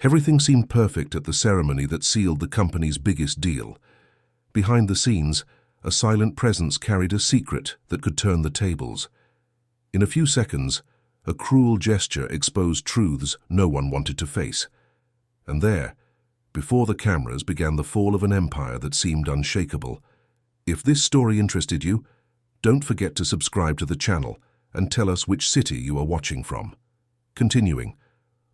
Everything seemed perfect at the ceremony that sealed the company's biggest deal. Behind the scenes, a silent presence carried a secret that could turn the tables. In a few seconds, a cruel gesture exposed truths no one wanted to face. And there, before the cameras, began the fall of an empire that seemed unshakable. If this story interested you, don't forget to subscribe to the channel and tell us which city you are watching from. Continuing,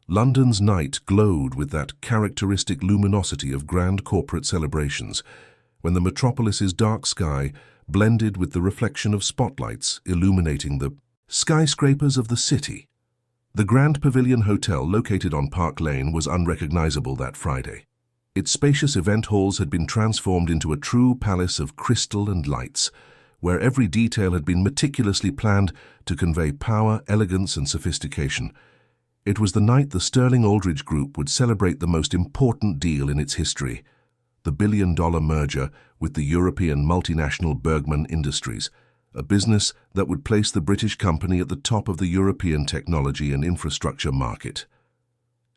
London's night glowed with that characteristic luminosity of grand corporate celebrations, when the metropolis's dark sky blended with the reflection of spotlights illuminating the skyscrapers of the city. The Grand Pavilion Hotel, located on Park Lane, was unrecognizable that Friday. Its spacious event halls had been transformed into a true palace of crystal and lights, where every detail had been meticulously planned to convey power, elegance, and sophistication. It was the night the Sterling Aldrich Group would celebrate the most important deal in its history, the billion-dollar merger with the European multinational Bergman Industries, a business that would place the British company at the top of the European technology and infrastructure market.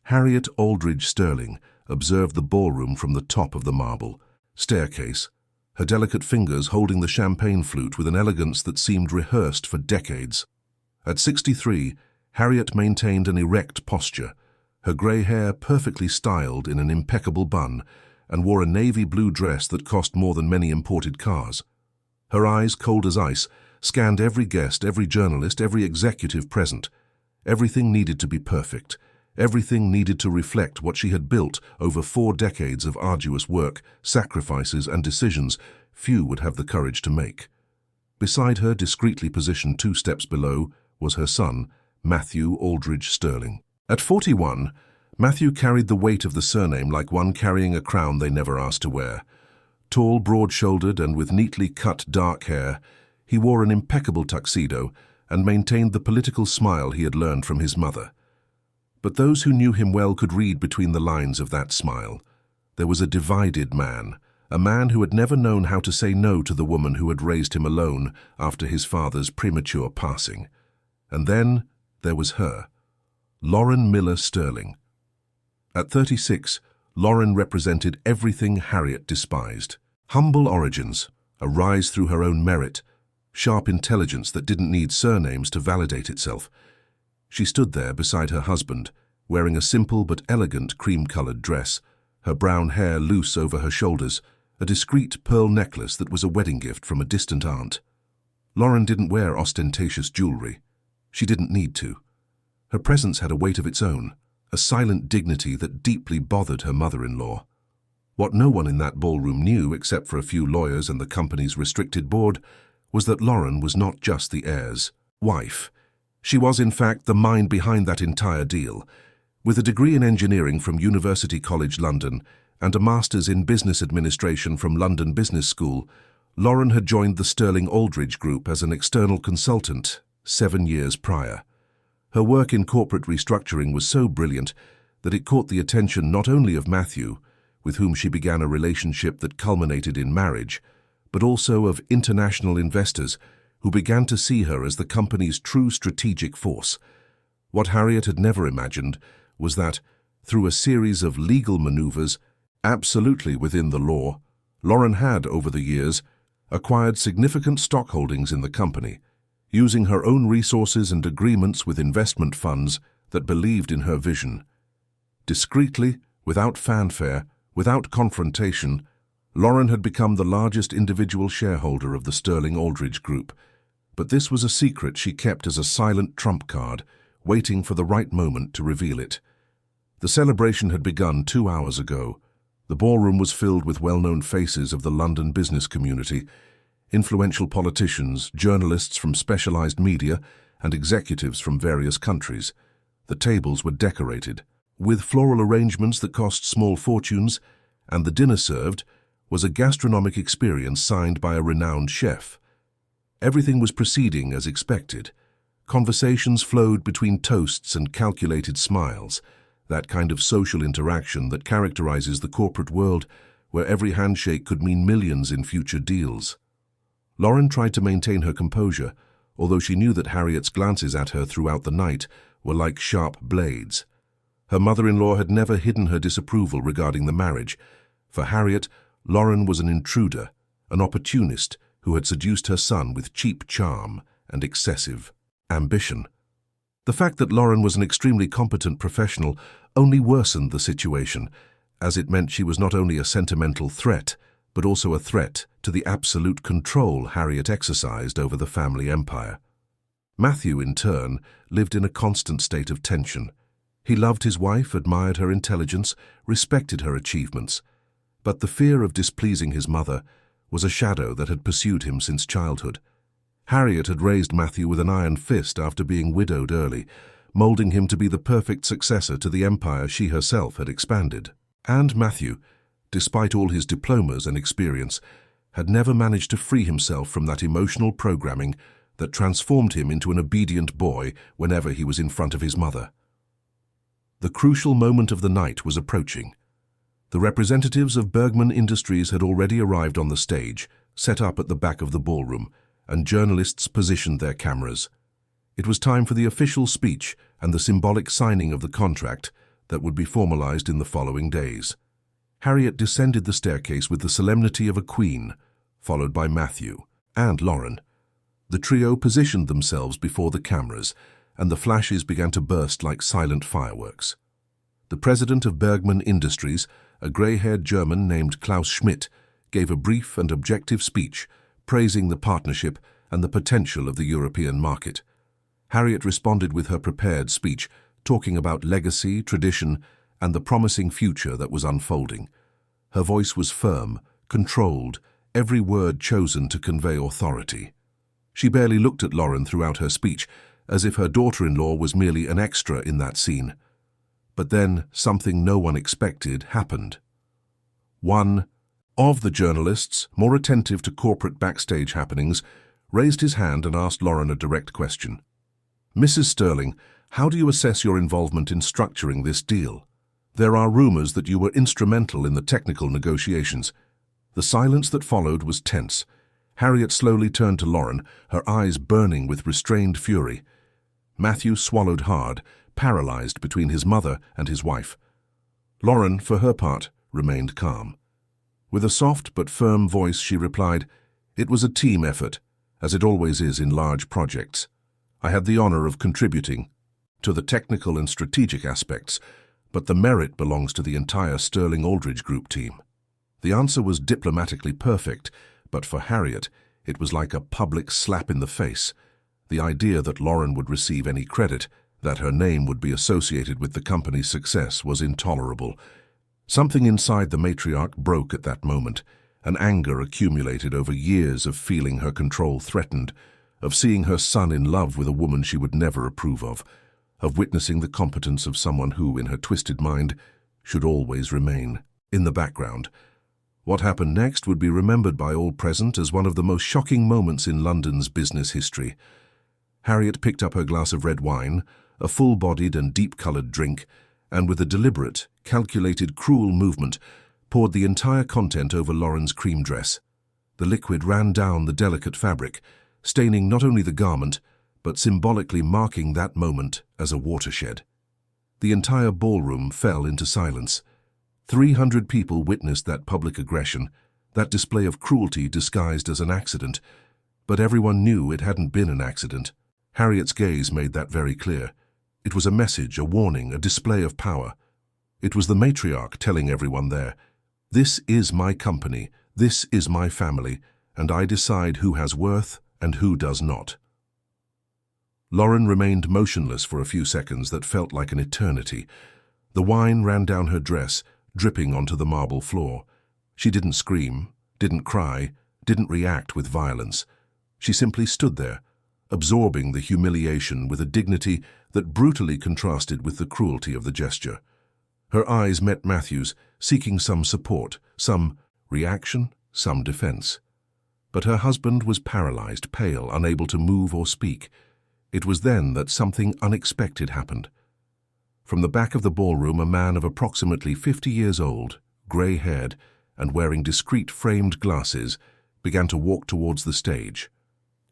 Harriet Aldrich Sterling observed the ballroom from the top of the marble staircase, her delicate fingers holding the champagne flute with an elegance that seemed rehearsed for decades. At 63, Harriet maintained an erect posture, her grey hair perfectly styled in an impeccable bun, and wore a navy blue dress that cost more than many imported cars. Her eyes, cold as ice, scanned every guest, every journalist, every executive present. Everything needed to be perfect. Everything needed to reflect what she had built over 4 decades of arduous work, sacrifices, and decisions few would have the courage to make. Beside her, discreetly positioned 2 steps below, was her son, Matthew Aldrich Sterling. At 41, Matthew carried the weight of the surname like one carrying a crown they never asked to wear. Tall, broad-shouldered, and with neatly cut dark hair, he wore an impeccable tuxedo and maintained the political smile he had learned from his mother. But those who knew him well could read between the lines of that smile. There was a divided man, a man who had never known how to say no to the woman who had raised him alone after his father's premature passing. And then there was her, Lauren Miller Sterling. At 36, Lauren represented everything Harriet despised. Humble origins, a rise through her own merit, sharp intelligence that didn't need surnames to validate itself. She stood there beside her husband, wearing a simple but elegant cream-colored dress, her brown hair loose over her shoulders, a discreet pearl necklace that was a wedding gift from a distant aunt. Lauren didn't wear ostentatious jewelry. She didn't need to. Her presence had a weight of its own, a silent dignity that deeply bothered her mother-in-law. What no one in that ballroom knew, except for a few lawyers and the company's restricted board, was that Lauren was not just the heir's wife. She was, in fact, the mind behind that entire deal. With a degree in engineering from University College London and a master's in business administration from London Business School, Lauren had joined the Sterling Aldrich Group as an external consultant 7 years prior. Her work in corporate restructuring was so brilliant that it caught the attention not only of Matthew, with whom she began a relationship that culminated in marriage, but also of international investors who began to see her as the company's true strategic force. What Harriet had never imagined was that, through a series of legal maneuvers, absolutely within the law, Lauren had, over the years, acquired significant stockholdings in the company, using her own resources and agreements with investment funds that believed in her vision. Discreetly, without fanfare, without confrontation, Lauren had become the largest individual shareholder of the Sterling Aldrich Group, but this was a secret she kept as a silent trump card, waiting for the right moment to reveal it. The celebration had begun 2 hours ago. The ballroom was filled with well-known faces of the London business community, influential politicians, journalists from specialized media, and executives from various countries. The tables were decorated, with floral arrangements that cost small fortunes, and the dinner served was a gastronomic experience signed by a renowned chef. Everything was proceeding as expected. Conversations flowed between toasts and calculated smiles, that kind of social interaction that characterizes the corporate world, where every handshake could mean millions in future deals. Lauren tried to maintain her composure, although she knew that Harriet's glances at her throughout the night were like sharp blades. Her mother-in-law had never hidden her disapproval regarding the marriage. For Harriet, Lauren was an intruder, an opportunist who had seduced her son with cheap charm and excessive ambition. The fact that Lauren was an extremely competent professional only worsened the situation, as it meant she was not only a sentimental threat, but also a threat to the absolute control Harriet exercised over the family empire. Matthew, in turn, lived in a constant state of tension. He loved his wife, admired her intelligence, respected her achievements, but the fear of displeasing his mother was a shadow that had pursued him since childhood. Harriet had raised Matthew with an iron fist after being widowed early, molding him to be the perfect successor to the empire she herself had expanded. And Matthew, despite all his diplomas and experience, had never managed to free himself from that emotional programming that transformed him into an obedient boy whenever he was in front of his mother. The crucial moment of the night was approaching. The representatives of Bergman Industries had already arrived on the stage, set up at the back of the ballroom, and journalists positioned their cameras. It was time for the official speech and the symbolic signing of the contract that would be formalized in the following days. Harriet descended the staircase with the solemnity of a queen, followed by Matthew and Lauren. The trio positioned themselves before the cameras, and the flashes began to burst like silent fireworks. The president of Bergman Industries, a grey-haired German named Klaus Schmidt, gave a brief and objective speech praising the partnership and the potential of the European market. Harriet responded with her prepared speech, talking about legacy, tradition, and the promising future that was unfolding. Her voice was firm, controlled, every word chosen to convey authority. She barely looked at Lauren throughout her speech, as if her daughter-in-law was merely an extra in that scene. But then something no one expected happened. One of the journalists, more attentive to corporate backstage happenings, raised his hand and asked Lauren a direct question. "Mrs. Sterling, how do you assess your involvement in structuring this deal? There are rumors that you were instrumental in the technical negotiations." The silence that followed was tense. Harriet slowly turned to Lauren, her eyes burning with restrained fury. Matthew swallowed hard, paralyzed between his mother and his wife. Lauren, for her part, remained calm. With a soft but firm voice, she replied, "It was a team effort, as it always is in large projects. I had the honor of contributing to the technical and strategic aspects, but the merit belongs to the entire Sterling Aldridge Group team." The answer was diplomatically perfect, but for Harriet, it was like a public slap in the face. The idea that Lauren would receive any credit, that her name would be associated with the company's success, was intolerable. Something inside the matriarch broke at that moment. An anger accumulated over years of feeling her control threatened, of seeing her son in love with a woman she would never approve of witnessing the competence of someone who, in her twisted mind, should always remain in the background. What happened next would be remembered by all present as one of the most shocking moments in London's business history. Harriet picked up her glass of red wine, a full-bodied and deep-colored drink, and with a deliberate, calculated, cruel movement, poured the entire content over Lauren's cream dress. The liquid ran down the delicate fabric, staining not only the garment, but symbolically marking that moment as a watershed. The entire ballroom fell into silence. 300 people witnessed that public aggression, that display of cruelty disguised as an accident. But everyone knew it hadn't been an accident. Harriet's gaze made that very clear. It was a message, a warning, a display of power. It was the matriarch telling everyone there, "This is my company, this is my family, and I decide who has worth and who does not." Lauren remained motionless for a few seconds that felt like an eternity. The wine ran down her dress, dripping onto the marble floor. She didn't scream, didn't cry, didn't react with violence. She simply stood there, absorbing the humiliation with a dignity that brutally contrasted with the cruelty of the gesture. Her eyes met Matthew's, seeking some support, some reaction, some defense. But her husband was paralyzed, pale, unable to move or speak. It was then that something unexpected happened. From the back of the ballroom, a man of approximately 50 years old, grey-haired, and wearing discreet framed glasses, began to walk towards the stage.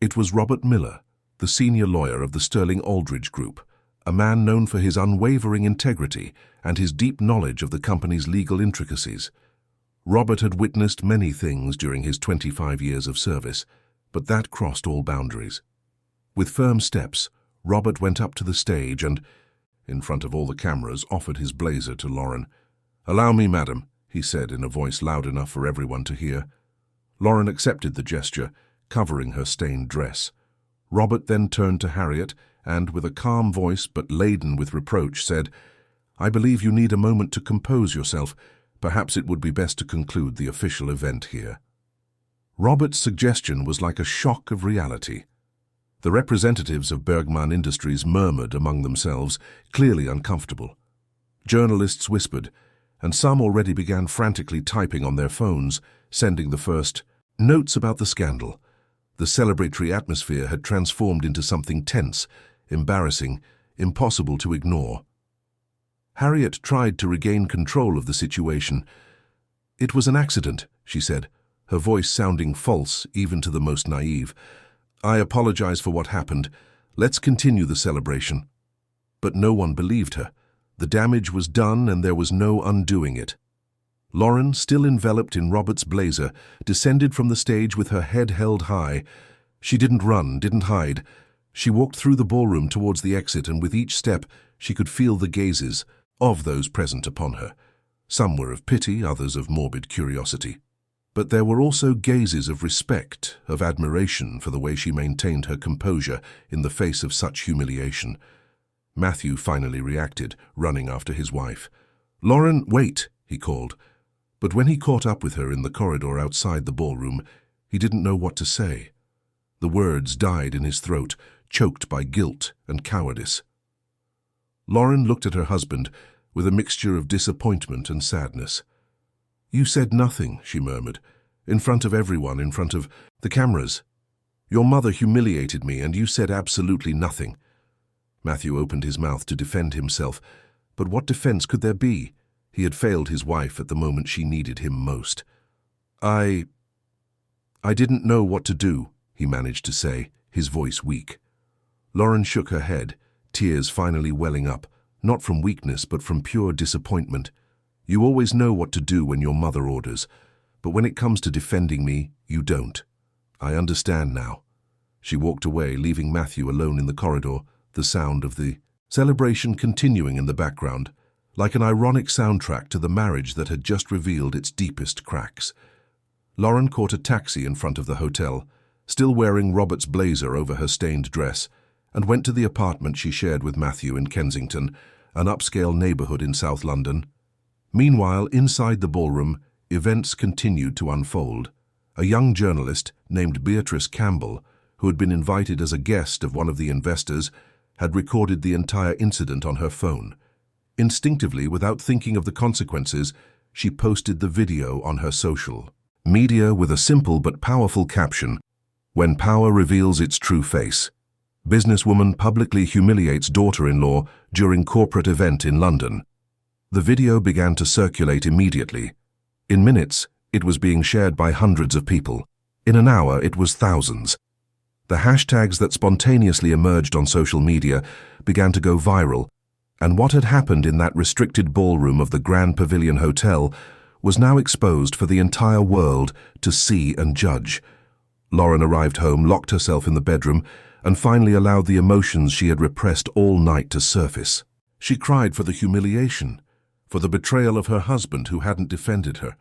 It was Robert Miller, the senior lawyer of the Sterling Aldridge Group, a man known for his unwavering integrity and his deep knowledge of the company's legal intricacies. Robert had witnessed many things during his 25 years of service, but that crossed all boundaries. With firm steps, Robert went up to the stage and, in front of all the cameras, offered his blazer to Lauren. "Allow me, madam," he said in a voice loud enough for everyone to hear. Lauren accepted the gesture, covering her stained dress. Robert then turned to Harriet and, with a calm voice but laden with reproach, said, "I believe you need a moment to compose yourself. Perhaps it would be best to conclude the official event here." Robert's suggestion was like a shock of reality. The representatives of Bergman Industries murmured among themselves, clearly uncomfortable. Journalists whispered, and some already began frantically typing on their phones, sending the first notes about the scandal. The celebratory atmosphere had transformed into something tense, embarrassing, impossible to ignore. Harriet tried to regain control of the situation. "It was an accident," she said, her voice sounding false even to the most naive. "I apologize for what happened. Let's continue the celebration." But no one believed her. The damage was done and there was no undoing it. Lauren, still enveloped in Robert's blazer, descended from the stage with her head held high. She didn't run, didn't hide. She walked through the ballroom towards the exit, and with each step she could feel the gazes of those present upon her. Some were of pity, others of morbid curiosity. But there were also gazes of respect, of admiration for the way she maintained her composure in the face of such humiliation. Matthew finally reacted, running after his wife. "Lauren, wait," he called. But when he caught up with her in the corridor outside the ballroom, he didn't know what to say. The words died in his throat, choked by guilt and cowardice. Lauren looked at her husband with a mixture of disappointment and sadness. "You said nothing," she murmured, "in front of everyone, in front of the cameras. Your mother humiliated me, and you said absolutely nothing." Matthew opened his mouth to defend himself, but what defense could there be? He had failed his wife at the moment she needed him most. I didn't know what to do," he managed to say, his voice weak. Lauren shook her head, tears finally welling up, not from weakness but from pure disappointment. "You always know what to do when your mother orders, but when it comes to defending me, you don't. I understand now." She walked away, leaving Matthew alone in the corridor, the sound of the celebration continuing in the background, like an ironic soundtrack to the marriage that had just revealed its deepest cracks. Lauren caught a taxi in front of the hotel, still wearing Robert's blazer over her stained dress, and went to the apartment she shared with Matthew in Kensington, an upscale neighborhood in South London. Meanwhile, inside the ballroom, events continued to unfold. A young journalist named Beatrice Campbell, who had been invited as a guest of one of the investors, had recorded the entire incident on her phone. Instinctively, without thinking of the consequences, she posted the video on her social media with a simple but powerful caption, "When power reveals its true face. Businesswoman publicly humiliates daughter-in-law during corporate event in London." The video began to circulate immediately. In minutes, it was being shared by hundreds of people. In an hour, it was thousands. The hashtags that spontaneously emerged on social media began to go viral, and what had happened in that restricted ballroom of the Grand Pavilion Hotel was now exposed for the entire world to see and judge. Lauren arrived home, locked herself in the bedroom, and finally allowed the emotions she had repressed all night to surface. She cried for the humiliation, for the betrayal of her husband who hadn't defended her,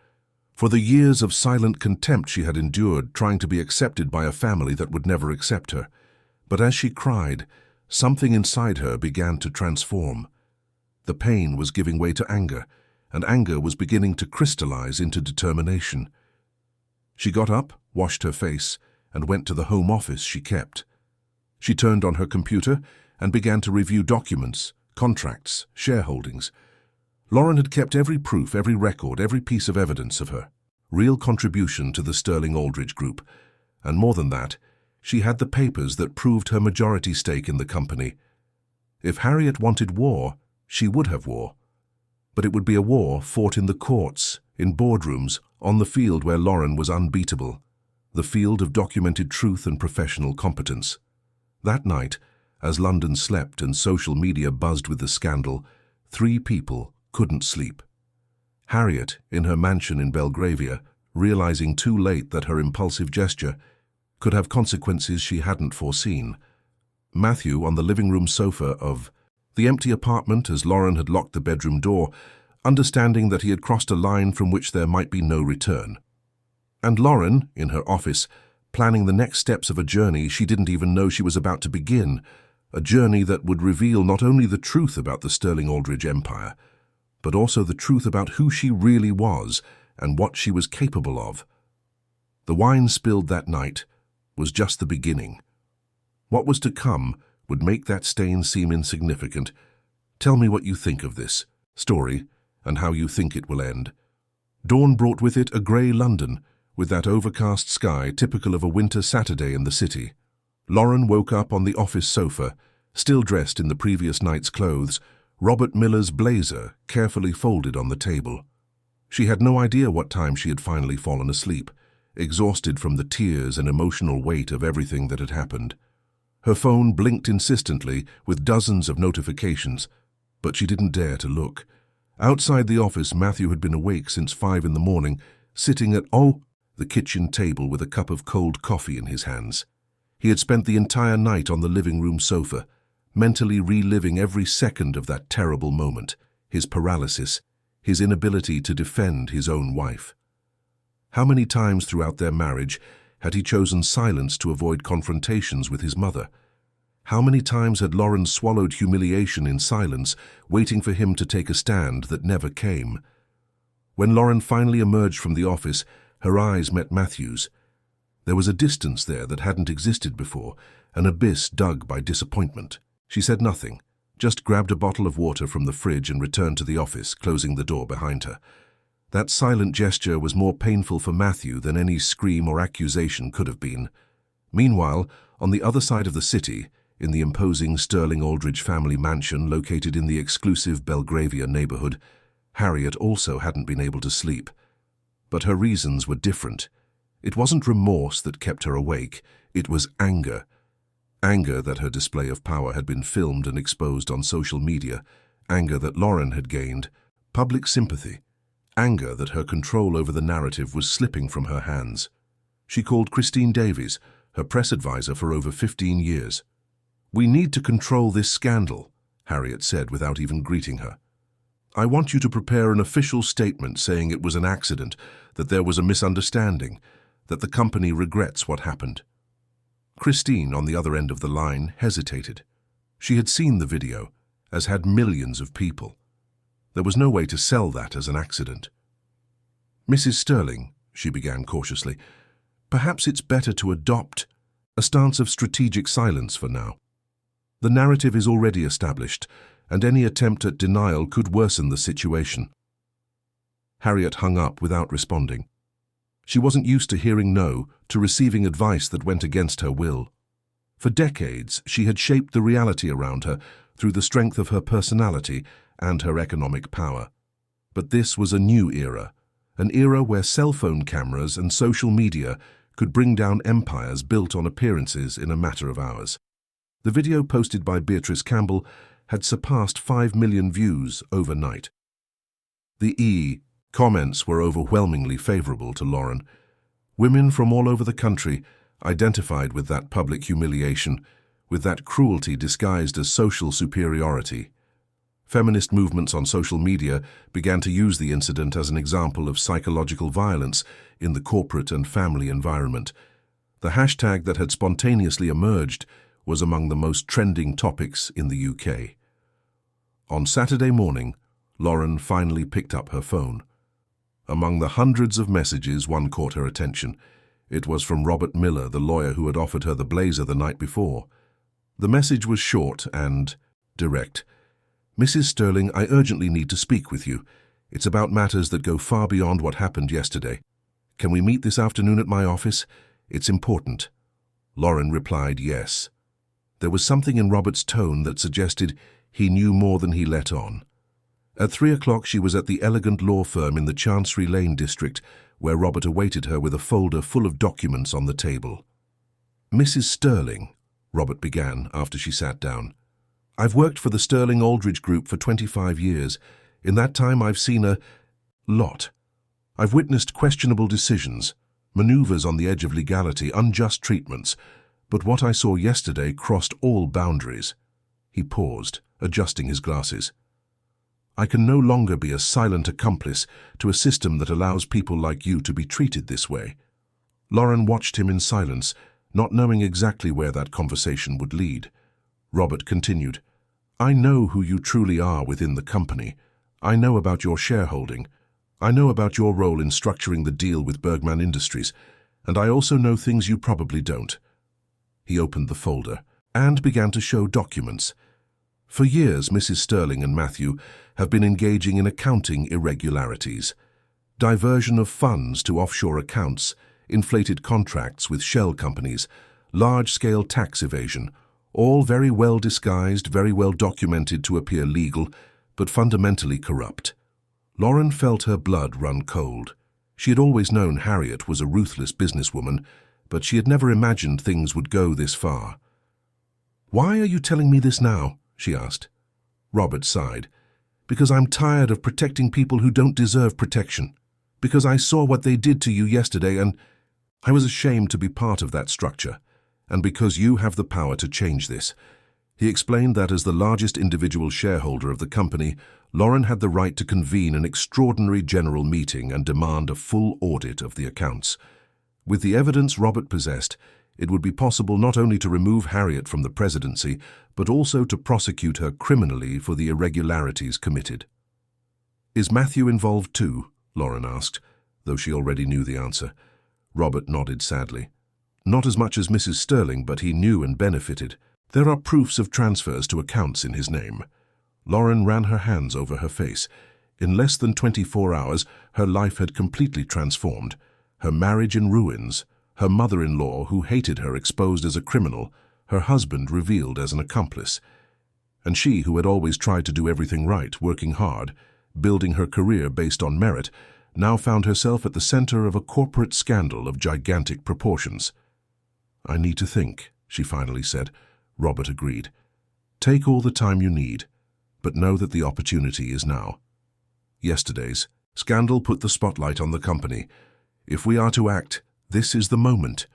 for the years of silent contempt she had endured trying to be accepted by a family that would never accept her. But as she cried, something inside her began to transform. The pain was giving way to anger, and anger was beginning to crystallize into determination. She got up, washed her face, and went to the home office she kept. She turned on her computer and began to review documents, contracts, shareholdings. Lauren had kept every proof, every record, every piece of evidence of her real contribution to the Sterling Aldridge Group, and more than that, she had the papers that proved her majority stake in the company. If Harriet wanted war, she would have war. But it would be a war fought in the courts, in boardrooms, on the field where Lauren was unbeatable, the field of documented truth and professional competence. That night, as London slept and social media buzzed with the scandal, 3 people couldn't sleep. Harriet, in her mansion in Belgravia, realizing too late that her impulsive gesture could have consequences she hadn't foreseen. Matthew, on the living room sofa of the empty apartment as Lauren had locked the bedroom door, understanding that he had crossed a line from which there might be no return. And Lauren, in her office, planning the next steps of a journey she didn't even know she was about to begin, a journey that would reveal not only the truth about the Sterling Aldridge empire, but also the truth about who she really was and what she was capable of. The wine spilled that night was just the beginning. What was to come would make that stain seem insignificant. Tell me what you think of this story and how you think it will end. Dawn brought with it a grey London, with that overcast sky typical of a winter Saturday in the city. Lauren woke up on the office sofa, still dressed in the previous night's clothes, Robert Miller's blazer carefully folded on the table. She had no idea what time she had finally fallen asleep, exhausted from the tears and emotional weight of everything that had happened. Her phone blinked insistently with dozens of notifications, but she didn't dare to look. Outside the office, Matthew had been awake since 5 in the morning, sitting at the kitchen table with a cup of cold coffee in his hands. He had spent the entire night on the living room sofa, mentally reliving every second of that terrible moment, his paralysis, his inability to defend his own wife. How many times throughout their marriage had he chosen silence to avoid confrontations with his mother? How many times had Lauren swallowed humiliation in silence, waiting for him to take a stand that never came? When Lauren finally emerged from the office, her eyes met Matthew's. There was a distance there that hadn't existed before, an abyss dug by disappointment. She said nothing, just grabbed a bottle of water from the fridge and returned to the office, closing the door behind her. That silent gesture was more painful for Matthew than any scream or accusation could have been. Meanwhile, on the other side of the city, in the imposing Sterling Aldridge family mansion located in the exclusive Belgravia neighborhood, Harriet also hadn't been able to sleep. But her reasons were different. It wasn't remorse that kept her awake, it was anger. Anger that her display of power had been filmed and exposed on social media, anger that Lauren had gained, public sympathy, anger that her control over the narrative was slipping from her hands. She called Christine Davies, her press advisor for over 15 years. "We need to control this scandal," Harriet said without even greeting her. "I want you to prepare an official statement saying it was an accident, that there was a misunderstanding, that the company regrets what happened." Christine, on the other end of the line, hesitated. She had seen the video, as had millions of people. There was no way to sell that as an accident. "Mrs. Sterling," she began cautiously, "perhaps it's better to adopt a stance of strategic silence for now. The narrative is already established, and any attempt at denial could worsen the situation." Harriet hung up without responding. She wasn't used to hearing no, to receiving advice that went against her will. For decades, she had shaped the reality around her through the strength of her personality and her economic power. But this was a new era, an era where cell phone cameras and social media could bring down empires built on appearances in a matter of hours. The video posted by Beatrice Campbell had surpassed 5 million views overnight. The comments were overwhelmingly favorable to Lauren. Women from all over the country identified with that public humiliation, with that cruelty disguised as social superiority. Feminist movements on social media began to use the incident as an example of psychological violence in the corporate and family environment. The hashtag that had spontaneously emerged was among the most trending topics in the UK. On Saturday morning, Lauren finally picked up her phone. Among the hundreds of messages, one caught her attention. It was from Robert Miller, the lawyer who had offered her the blazer the night before. The message was short and direct. "Mrs. Sterling, I urgently need to speak with you. It's about matters that go far beyond what happened yesterday. Can we meet this afternoon at my office? It's important." Lauren replied yes. There was something in Robert's tone that suggested he knew more than he let on. At 3 o'clock she was at the elegant law firm in the Chancery Lane district, where Robert awaited her with a folder full of documents on the table. "Mrs. Sterling," Robert began after she sat down, "I've worked for the Sterling Aldridge Group for 25 years. In that time, I've seen a lot. I've witnessed questionable decisions, maneuvers on the edge of legality, unjust treatments, but what I saw yesterday crossed all boundaries. He paused, adjusting his glasses. I can no longer be a silent accomplice to a system that allows people like you to be treated this way. Lauren watched him in silence, not knowing exactly where that conversation would lead. Robert continued, I know who you truly are within the company. I know about your shareholding. I know about your role in structuring the deal with Bergman Industries, and I also know things you probably don't. He opened the folder and began to show documents. For years, Mrs. Sterling and Matthew have been engaging in accounting irregularities. Diversion of funds to offshore accounts, inflated contracts with shell companies, large-scale tax evasion, all very well disguised, very well documented to appear legal, but fundamentally corrupt. Lauren felt her blood run cold. She had always known Harriet was a ruthless businesswoman, but she had never imagined things would go this far. Why are you telling me this now? She asked. Robert sighed. Because I'm tired of protecting people who don't deserve protection. Because I saw what they did to you yesterday and I was ashamed to be part of that structure. And because you have the power to change this. He explained that as the largest individual shareholder of the company, Lauren had the right to convene an extraordinary general meeting and demand a full audit of the accounts. With the evidence Robert possessed, it would be possible not only to remove Harriet from the presidency, but also to prosecute her criminally for the irregularities committed. Is Matthew involved too? Lauren asked, though she already knew the answer. Robert nodded sadly. Not as much as Mrs. Sterling, but he knew and benefited. There are proofs of transfers to accounts in his name. Lauren ran her hands over her face. In less than 24 hours, her life had completely transformed. Her marriage in ruins, her mother-in-law who hated her exposed as a criminal, her husband revealed as an accomplice. And she, who had always tried to do everything right, working hard, building her career based on merit, now found herself at the center of a corporate scandal of gigantic proportions. I need to think, she finally said. Robert agreed. Take all the time you need, but know that the opportunity is now. Yesterday's scandal put the spotlight on the company. If we are to act, this is the moment.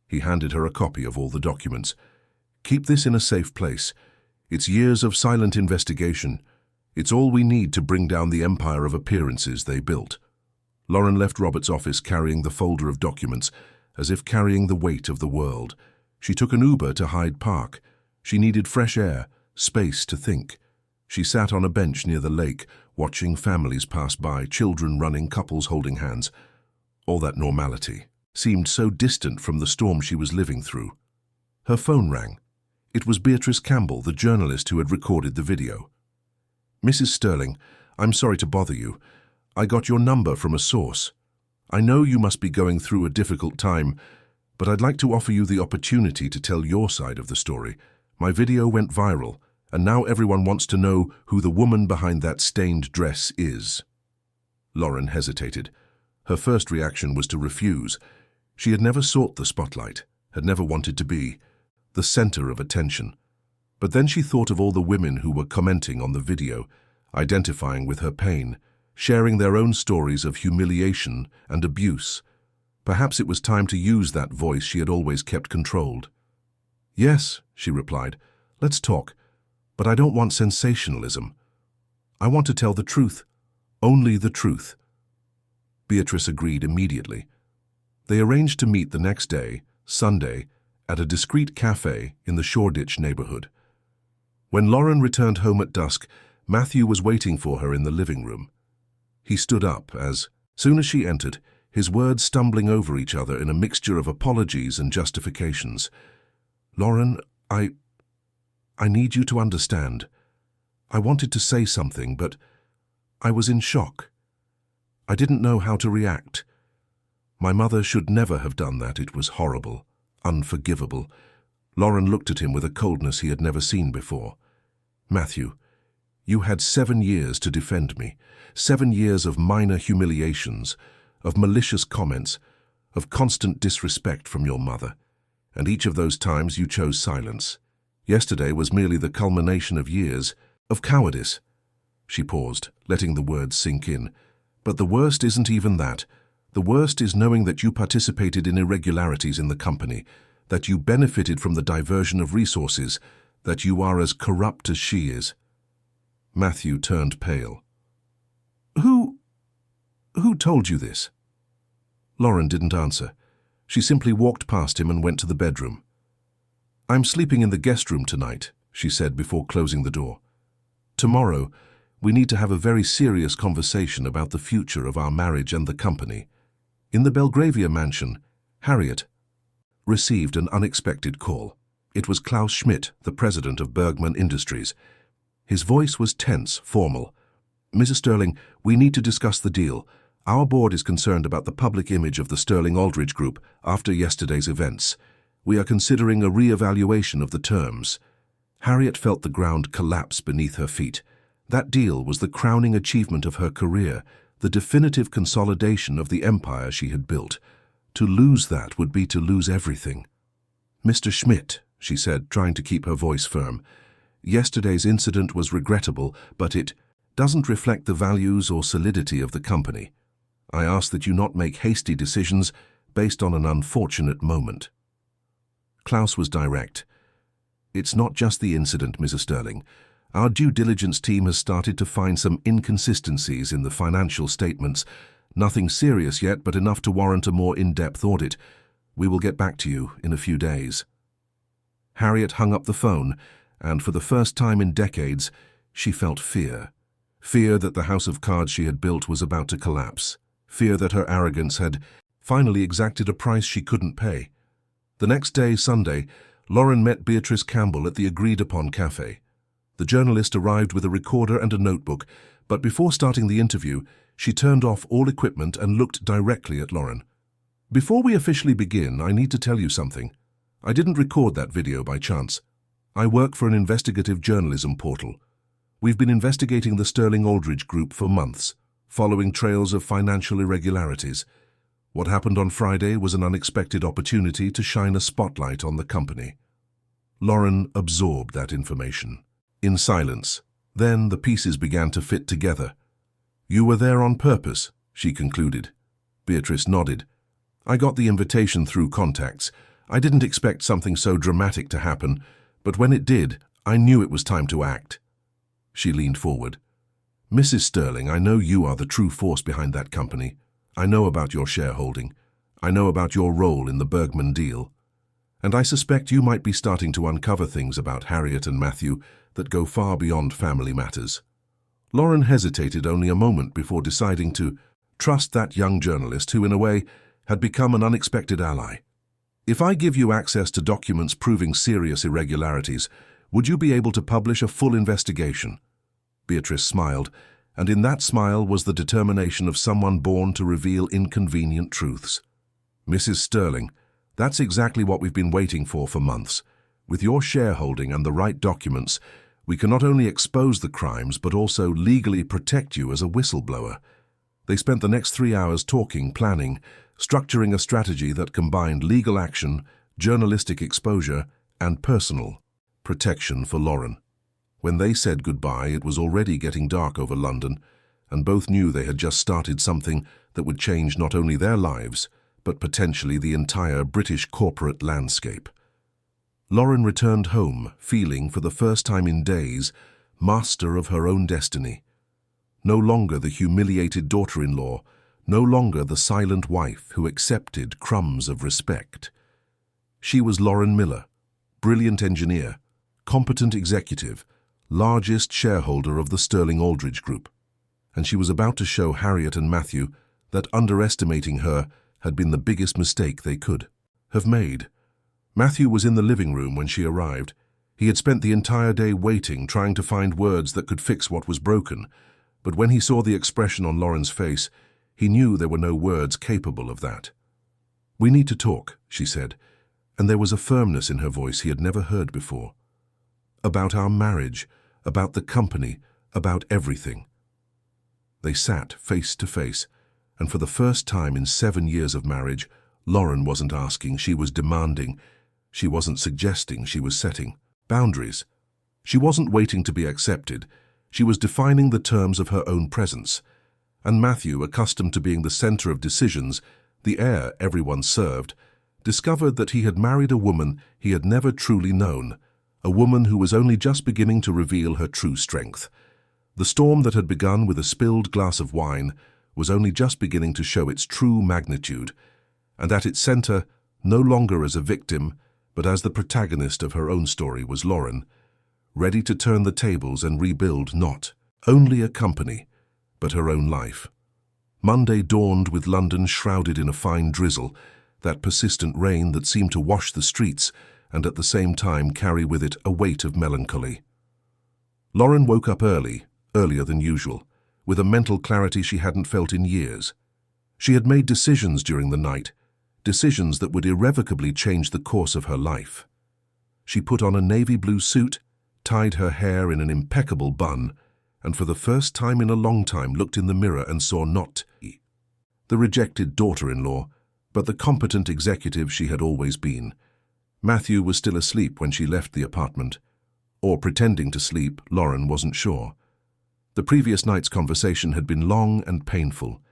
He handed her a copy of all the documents. Keep this in a safe place. It's years of silent investigation. It's all we need to bring down the empire of appearances they built. Lauren left Robert's office carrying the folder of documents, as if carrying the weight of the world. She took an Uber to Hyde Park. She needed fresh air, space to think. She sat on a bench near the lake, watching families pass by, children running, couples holding hands. All that normality seemed so distant from the storm she was living through. Her phone rang. It was Beatrice Campbell, the journalist who had recorded the video. Mrs. Sterling, I'm sorry to bother you. I got your number from a source. I know you must be going through a difficult time, but I'd like to offer you the opportunity to tell your side of the story. My video went viral, and now everyone wants to know who the woman behind that stained dress is. Lauren hesitated. Her first reaction was to refuse. She had never sought the spotlight, had never wanted to be the center of attention. But then she thought of all the women who were commenting on the video, identifying with her pain, sharing their own stories of humiliation and abuse. Perhaps it was time to use that voice she had always kept controlled. Yes, she replied, let's talk, but I don't want sensationalism. I want to tell the truth, only the truth. Beatrice agreed immediately. They arranged to meet the next day, Sunday, at a discreet cafe in the Shoreditch neighborhood. When Lauren returned home at dusk, Matthew was waiting for her in the living room. He stood up as, soon as she entered, his words stumbling over each other in a mixture of apologies and justifications. Lauren, I need you to understand. I wanted to say something, but I was in shock. I didn't know how to react. My mother should never have done that. It was horrible, unforgivable. Lauren looked at him with a coldness he had never seen before. Matthew, you had 7 years to defend me, 7 years of minor humiliations, of malicious comments, of constant disrespect from your mother. And each of those times you chose silence. Yesterday was merely the culmination of years of cowardice. She paused, letting the words sink in. But the worst isn't even that. The worst is knowing that you participated in irregularities in the company, that you benefited from the diversion of resources, that you are as corrupt as she is. Matthew turned pale. Who told you this? Lauren didn't answer. She simply walked past him and went to the bedroom. I'm sleeping in the guest room tonight, she said before closing the door. Tomorrow, we need to have a very serious conversation about the future of our marriage and the company. In the Belgravia mansion, Harriet received an unexpected call. It was Klaus Schmidt, the president of Bergman Industries. His voice was tense, formal. Mrs. Sterling, we need to discuss the deal. Our board is concerned about the public image of the Sterling Aldrich Group after yesterday's events. We are considering a re-evaluation of the terms. Harriet felt the ground collapse beneath her feet. That deal was the crowning achievement of her career, the definitive consolidation of the empire she had built. To lose that would be to lose everything. Mr. Schmidt, she said, trying to keep her voice firm, yesterday's incident was regrettable, but it doesn't reflect the values or solidity of the company. I ask that you not make hasty decisions based on an unfortunate moment. Klaus was direct. It's not just the incident, Mrs. Sterling. Our due diligence team has started to find some inconsistencies in the financial statements. Nothing serious yet, but enough to warrant a more in-depth audit. We will get back to you in a few days. Harriet hung up the phone, and for the first time in decades, she felt fear. Fear that the house of cards she had built was about to collapse. Fear that her arrogance had finally exacted a price she couldn't pay. The next day, Sunday, Lauren met Beatrice Campbell at the agreed-upon cafe. The journalist arrived with a recorder and a notebook, but before starting the interview, she turned off all equipment and looked directly at Lauren. Before we officially begin, I need to tell you something. I didn't record that video by chance. I work for an investigative journalism portal. We've been investigating the Sterling Aldrich Group for months, following trails of financial irregularities. What happened on Friday was an unexpected opportunity to shine a spotlight on the company. Lauren absorbed that information. In silence. Then the pieces began to fit together. You were there on purpose, she concluded. Beatrice nodded. I got the invitation through contacts. I didn't expect something so dramatic to happen, but when it did, I knew it was time to act. She leaned forward. Mrs. Sterling, I know you are the true force behind that company. I know about your shareholding. I know about your role in the Bergman deal. And I suspect you might be starting to uncover things about Harriet and Matthew that go far beyond family matters. Lauren hesitated only a moment before deciding to trust that young journalist who, in a way, had become an unexpected ally. If I give you access to documents proving serious irregularities, would you be able to publish a full investigation? Beatrice smiled, and in that smile was the determination of someone born to reveal inconvenient truths. Mrs. Sterling, that's exactly what we've been waiting for months. With your shareholding and the right documents, we can not only expose the crimes but also legally protect you as a whistleblower. They spent the next 3 hours talking, planning, structuring a strategy that combined legal action, journalistic exposure, and personal protection for Lauren. When they said goodbye, it was already getting dark over London, and both knew they had just started something that would change not only their lives, but potentially the entire British corporate landscape. Lauren returned home, feeling, for the first time in days, master of her own destiny. No longer the humiliated daughter-in-law, no longer the silent wife who accepted crumbs of respect. She was Lauren Miller, brilliant engineer, competent executive, largest shareholder of the Sterling Aldrich Group, and she was about to show Harriet and Matthew that underestimating her had been the biggest mistake they could have made. Matthew was in the living room when she arrived. He had spent the entire day waiting, trying to find words that could fix what was broken, but when he saw the expression on Lauren's face, he knew there were no words capable of that. "We need to talk," she said, and there was a firmness in her voice he had never heard before. "About our marriage, about the company, about everything." They sat face to face, and for the first time in 7 years of marriage, Lauren wasn't asking, she was demanding. She wasn't suggesting, she was setting boundaries. She wasn't waiting to be accepted. She was defining the terms of her own presence, and Matthew, accustomed to being the center of decisions, the heir everyone served, discovered that he had married a woman he had never truly known, a woman who was only just beginning to reveal her true strength. The storm that had begun with a spilled glass of wine was only just beginning to show its true magnitude, and at its center, no longer as a victim, but as the protagonist of her own story, was Lauren, ready to turn the tables and rebuild not only a company, but her own life. Monday dawned with London shrouded in a fine drizzle, that persistent rain that seemed to wash the streets and at the same time carry with it a weight of melancholy. Lauren woke up earlier than usual, with a mental clarity she hadn't felt in years. She had made decisions during the night, decisions that would irrevocably change the course of her life. She put on a navy blue suit, tied her hair in an impeccable bun, and for the first time in a long time looked in the mirror and saw not the rejected daughter-in-law, but the competent executive she had always been. Matthew was still asleep when she left the apartment, or pretending to sleep, Lauren wasn't sure. The previous night's conversation had been long and painful.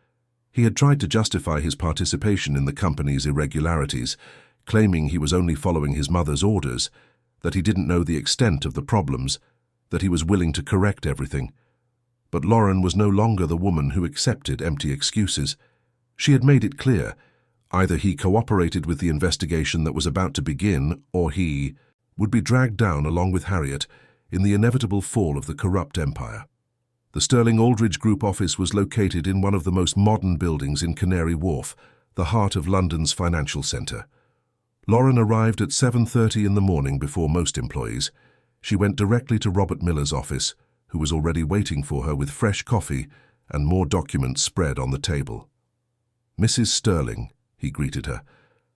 He had tried to justify his participation in the company's irregularities, claiming he was only following his mother's orders, that he didn't know the extent of the problems, that he was willing to correct everything. But Lauren was no longer the woman who accepted empty excuses. She had made it clear, either he cooperated with the investigation that was about to begin, or he would be dragged down along with Harriet in the inevitable fall of the corrupt empire. The Sterling Aldridge Group office was located in one of the most modern buildings in Canary Wharf, the heart of London's financial centre. Lauren arrived at 7:30 in the morning before most employees. She went directly to Robert Miller's office, who was already waiting for her with fresh coffee and more documents spread on the table. "Mrs. Sterling," he greeted her,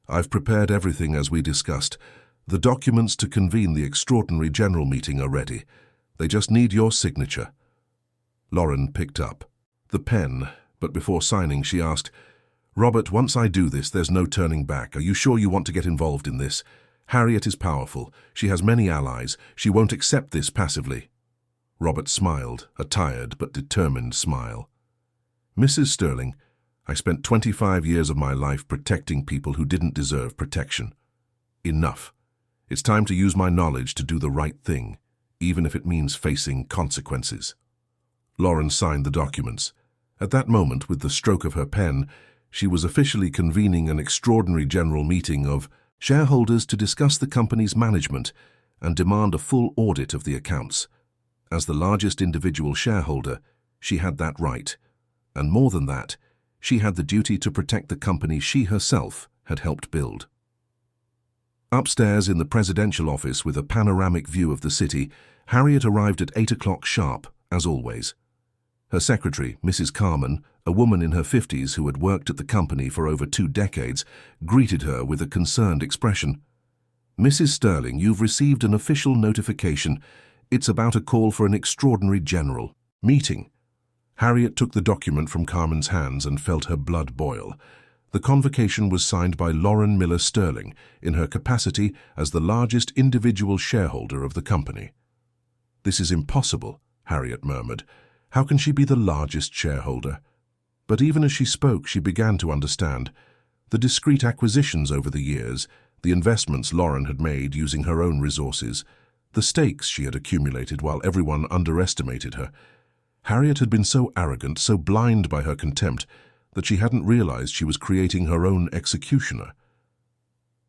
"I've prepared everything as we discussed. The documents to convene the extraordinary general meeting are ready. They just need your signature." Lauren picked up the pen, but before signing she asked, "Robert, once I do this, there's no turning back. Are you sure you want to get involved in this? Harriet is powerful. She has many allies. She won't accept this passively." Robert smiled, a tired but determined smile. "Mrs. Sterling, I spent 25 years of my life protecting people who didn't deserve protection. Enough. It's time to use my knowledge to do the right thing, even if it means facing consequences." Lauren signed the documents. At that moment, with the stroke of her pen, she was officially convening an extraordinary general meeting of shareholders to discuss the company's management and demand a full audit of the accounts. As the largest individual shareholder, she had that right, and more than that, she had the duty to protect the company she herself had helped build. Upstairs in the presidential office with a panoramic view of the city, Harriet arrived at 8 o'clock sharp, as always. Her secretary, Mrs. Carman, a woman in her 50s who had worked at the company for over 2 decades, greeted her with a concerned expression. "Mrs. Sterling, you've received an official notification. It's about a call for an extraordinary general meeting." Harriet took the document from Carman's hands and felt her blood boil. The convocation was signed by Lauren Miller Sterling in her capacity as the largest individual shareholder of the company. "This is impossible," Harriet murmured. "How can she be the largest shareholder?" But even as she spoke, she began to understand. The discrete acquisitions over the years, the investments Lauren had made using her own resources, the stakes she had accumulated while everyone underestimated her. Harriet had been so arrogant, so blind by her contempt, that she hadn't realized she was creating her own executioner.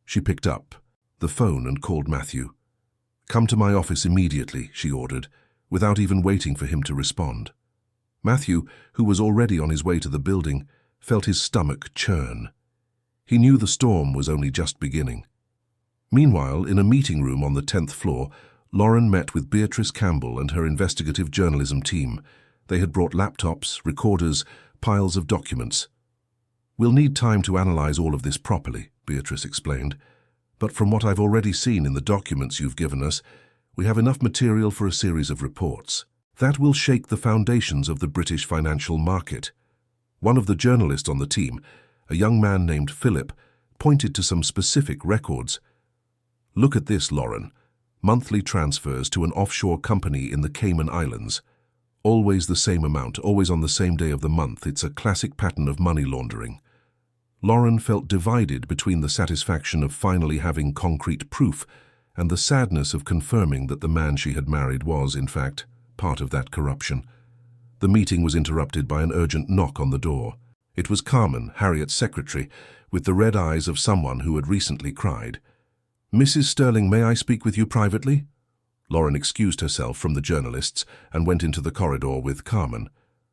She picked up the phone and called Matthew. "Come to my office immediately," she ordered, without even waiting for him to respond. Matthew, who was already on his way to the building, felt his stomach churn. He knew the storm was only just beginning. Meanwhile, in a meeting room on the 10th floor, Lauren met with Beatrice Campbell and her investigative journalism team. They had brought laptops, recorders, piles of documents. "We'll need time to analyze all of this properly," Beatrice explained. "But from what I've already seen in the documents you've given us, we have enough material for a series of reports. That will shake the foundations of the British financial market." One of the journalists on the team, a young man named Philip, pointed to some specific records. "Look at this, Lauren. Monthly transfers to an offshore company in the Cayman Islands. Always the same amount, always on the same day of the month. It's a classic pattern of money laundering. Lauren felt divided between the satisfaction of finally having concrete proof and the sadness of confirming that the man she had married was, in fact, part of that corruption. The meeting was interrupted by an urgent knock on the door. It was Carmen, Harriet's secretary, with the red eyes of someone who had recently cried. "Mrs. Sterling, may I speak with you privately?" Lauren excused herself from the journalists and went into the corridor with Carmen.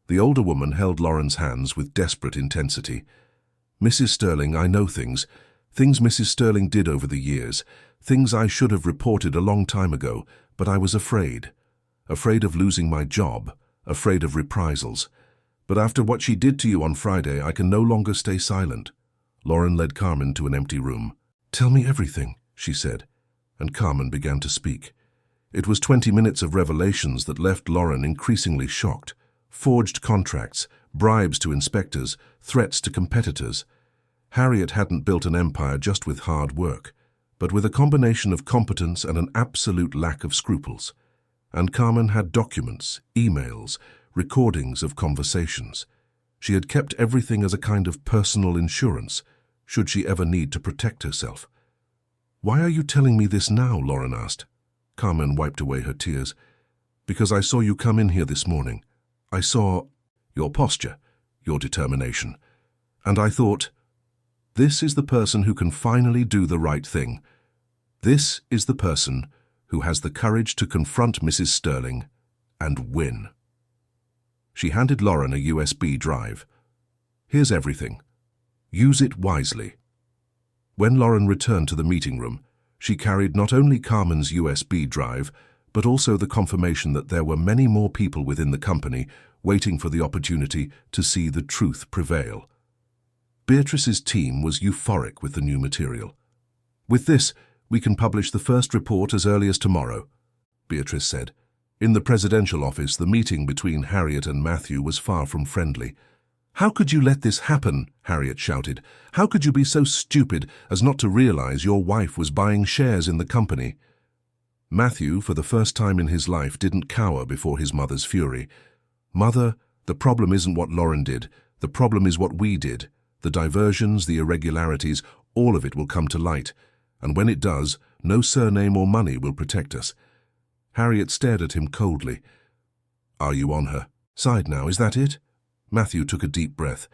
The older woman held Lauren's hands with desperate intensity. "Mrs. Sterling, I know things Mrs. Sterling did over the years, things I should have reported a long time ago, but I was afraid of losing my job, afraid of reprisals. But after what she did to you on Friday, I can no longer stay silent." Lauren led Carmen to an empty room. "Tell me everything," she said, and Carmen began to speak. It was 20 minutes of revelations that left Lauren increasingly shocked. Forged contracts, bribes to inspectors, threats to competitors. Harriet hadn't built an empire just with hard work, but with a combination of competence and an absolute lack of scruples. And Carmen had documents, emails, recordings of conversations. She had kept everything as a kind of personal insurance, should she ever need to protect herself. "Why are you telling me this now?" Lauren asked. Carmen wiped away her tears. "Because I saw you come in here this morning. I saw your posture, your determination. And I thought, this is the person who can finally do the right thing. This is the person who has the courage to confront Mrs. Sterling and win." She handed Lauren a USB drive. "Here's everything. Use it wisely." When Lauren returned to the meeting room, she carried not only Carmen's USB drive, but also the confirmation that there were many more people within the company waiting for the opportunity to see the truth prevail. Beatrice's team was euphoric with the new material. "With this, we can publish the first report as early as tomorrow," Beatrice said. In the presidential office, the meeting between Harriet and Matthew was far from friendly. "How could you let this happen?" Harriet shouted. "How could you be so stupid as not to realize your wife was buying shares in the company?" Matthew, for the first time in his life, didn't cower before his mother's fury. "Mother, the problem isn't what Lauren did. The problem is what we did. The diversions, the irregularities, all of it will come to light. And when it does, no surname or money will protect us." Harriet stared at him coldly. "Are you on her side now, is that it?" Matthew took a deep breath.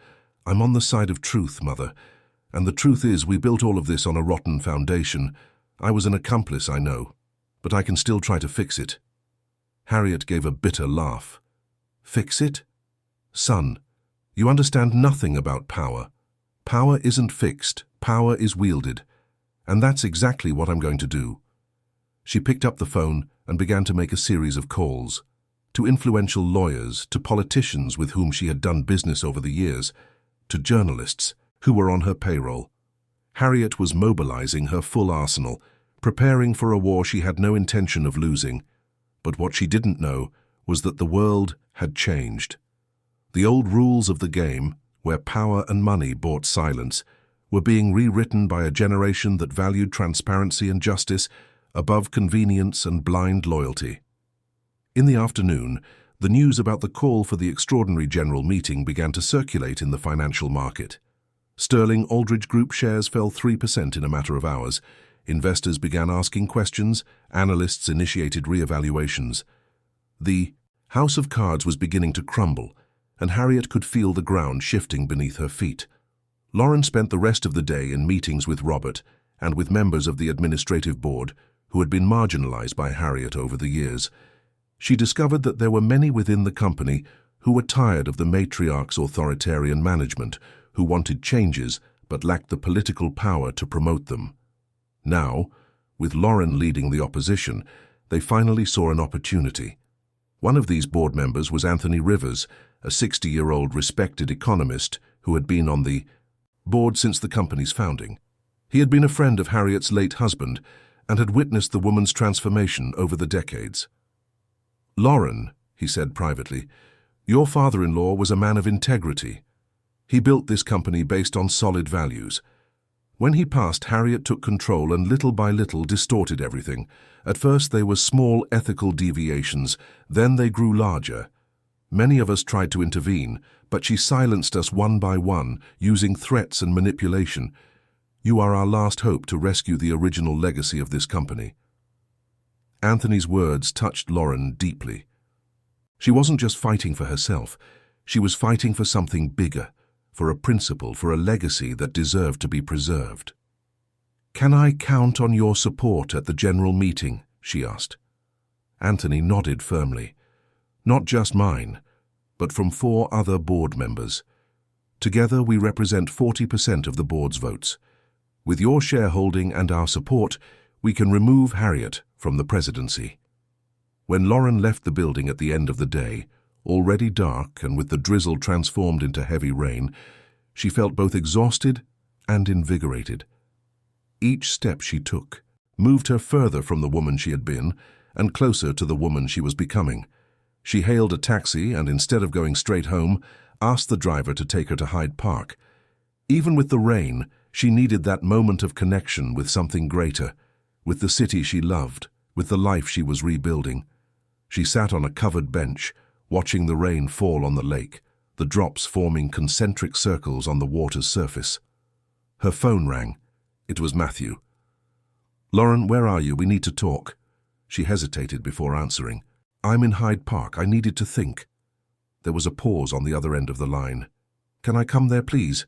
"I'm on the side of truth, Mother. And the truth is, we built all of this on a rotten foundation. I was an accomplice, I know, but I can still try to fix it." Harriet gave a bitter laugh. "Fix it? Son, you understand nothing about power. Power isn't fixed, power is wielded. And that's exactly what I'm going to do." She picked up the phone and began to make a series of calls. To influential lawyers, to politicians with whom she had done business over the years, to journalists who were on her payroll. Harriet was mobilizing her full arsenal, preparing for a war she had no intention of losing. But what she didn't know was that the world had changed. The old rules of the game, where power and money bought silence, were being rewritten by a generation that valued transparency and justice above convenience and blind loyalty. In the afternoon, the news about the call for the extraordinary general meeting began to circulate in the financial market. Sterling Aldrich Group shares fell 3% in a matter of hours. Investors began asking questions, analysts initiated re-evaluations. The house of cards was beginning to crumble, and Harriet could feel the ground shifting beneath her feet. Lauren spent the rest of the day in meetings with Robert and with members of the administrative board who had been marginalized by Harriet over the years. She discovered that there were many within the company who were tired of the matriarch's authoritarian management, who wanted changes but lacked the political power to promote them. Now, with Lauren leading the opposition, they finally saw an opportunity. One of these board members was Anthony Rivers, a 60-year-old respected economist who had been on the board since the company's founding. He had been a friend of Harriet's late husband and had witnessed the woman's transformation over the decades. "Lauren," he said privately, "your father-in-law was a man of integrity. He built this company based on solid values. When he passed, Harriet took control and little by little distorted everything. At first they were small ethical deviations, then they grew larger. Many of us tried to intervene, but she silenced us one by one, using threats and manipulation. You are our last hope to rescue the original legacy of this company." Anthony's words touched Lauren deeply. She wasn't just fighting for herself. She was fighting for something bigger, for a principle, for a legacy that deserved to be preserved. "Can I count on your support at the general meeting?" she asked. Anthony nodded firmly. "Not just mine, but from 4 other board members. Together we represent 40% of the board's votes. With your shareholding and our support, we can remove Harriet from the presidency." When Lauren left the building at the end of the day, already dark and with the drizzle transformed into heavy rain, she felt both exhausted and invigorated. Each step she took moved her further from the woman she had been and closer to the woman she was becoming. She hailed a taxi and, instead of going straight home, asked the driver to take her to Hyde Park. Even with the rain, she needed that moment of connection with something greater, with the city she loved, with the life she was rebuilding. She sat on a covered bench, watching the rain fall on the lake, the drops forming concentric circles on the water's surface. Her phone rang. It was Matthew. "Lauren, where are you? We need to talk." She hesitated before answering. "I'm in Hyde Park. I needed to think." There was a pause on the other end of the line. "Can I come there, please?"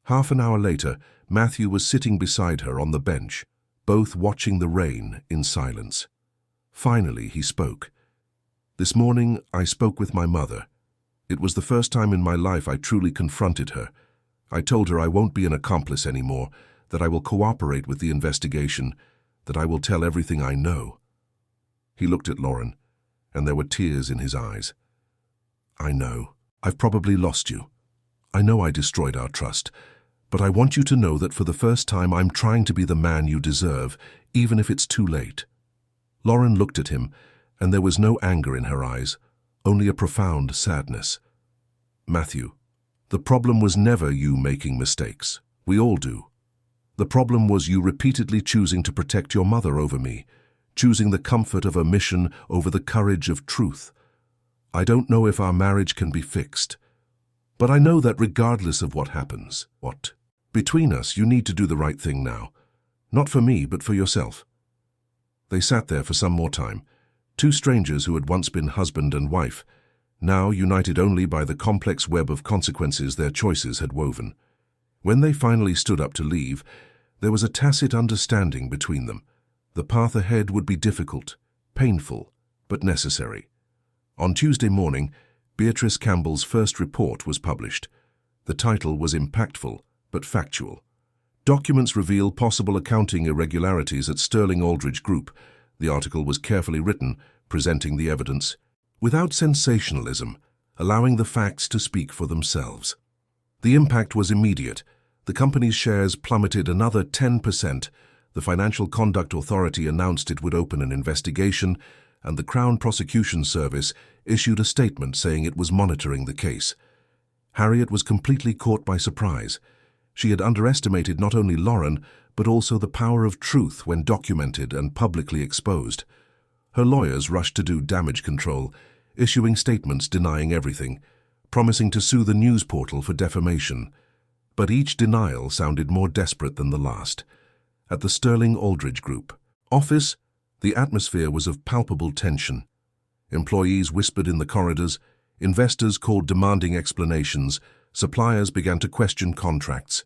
Half an hour later, Matthew was sitting beside her on the bench, both watching the rain in silence. Finally, he spoke. "This morning, I spoke with my mother. It was the first time in my life I truly confronted her. I told her I won't be an accomplice anymore, that I will cooperate with the investigation, that I will tell everything I know." He looked at Lauren, and there were tears in his eyes. "I know. I've probably lost you. I know I destroyed our trust, but I want you to know that for the first time I'm trying to be the man you deserve, even if it's too late." Lauren looked at him, and there was no anger in her eyes, only a profound sadness. "Matthew, the problem was never you making mistakes. We all do. The problem was you repeatedly choosing to protect your mother over me, choosing the comfort of a mission over the courage of truth. I don't know if our marriage can be fixed, but I know that regardless of what happens, between us, you need to do the right thing now. Not for me, but for yourself." They sat there for some more time, 2 strangers who had once been husband and wife, now united only by the complex web of consequences their choices had woven. When they finally stood up to leave, there was a tacit understanding between them. The path ahead would be difficult, painful, but necessary. On Tuesday morning, Beatrice Campbell's first report was published. The title was impactful, but factual. Documents reveal possible accounting irregularities at Sterling Aldridge Group. The article was carefully written, presenting the evidence, without sensationalism, allowing the facts to speak for themselves. The impact was immediate. The company's shares plummeted another 10%. The Financial Conduct Authority announced it would open an investigation, and the Crown Prosecution Service issued a statement saying it was monitoring the case. Harriet was completely caught by surprise. She had underestimated not only Lauren, but also the power of truth when documented and publicly exposed. Her lawyers rushed to do damage control, issuing statements denying everything, promising to sue the news portal for defamation. But each denial sounded more desperate than the last. At the Sterling Aldridge Group office, the atmosphere was of palpable tension. Employees whispered in the corridors, investors called demanding explanations, suppliers began to question contracts.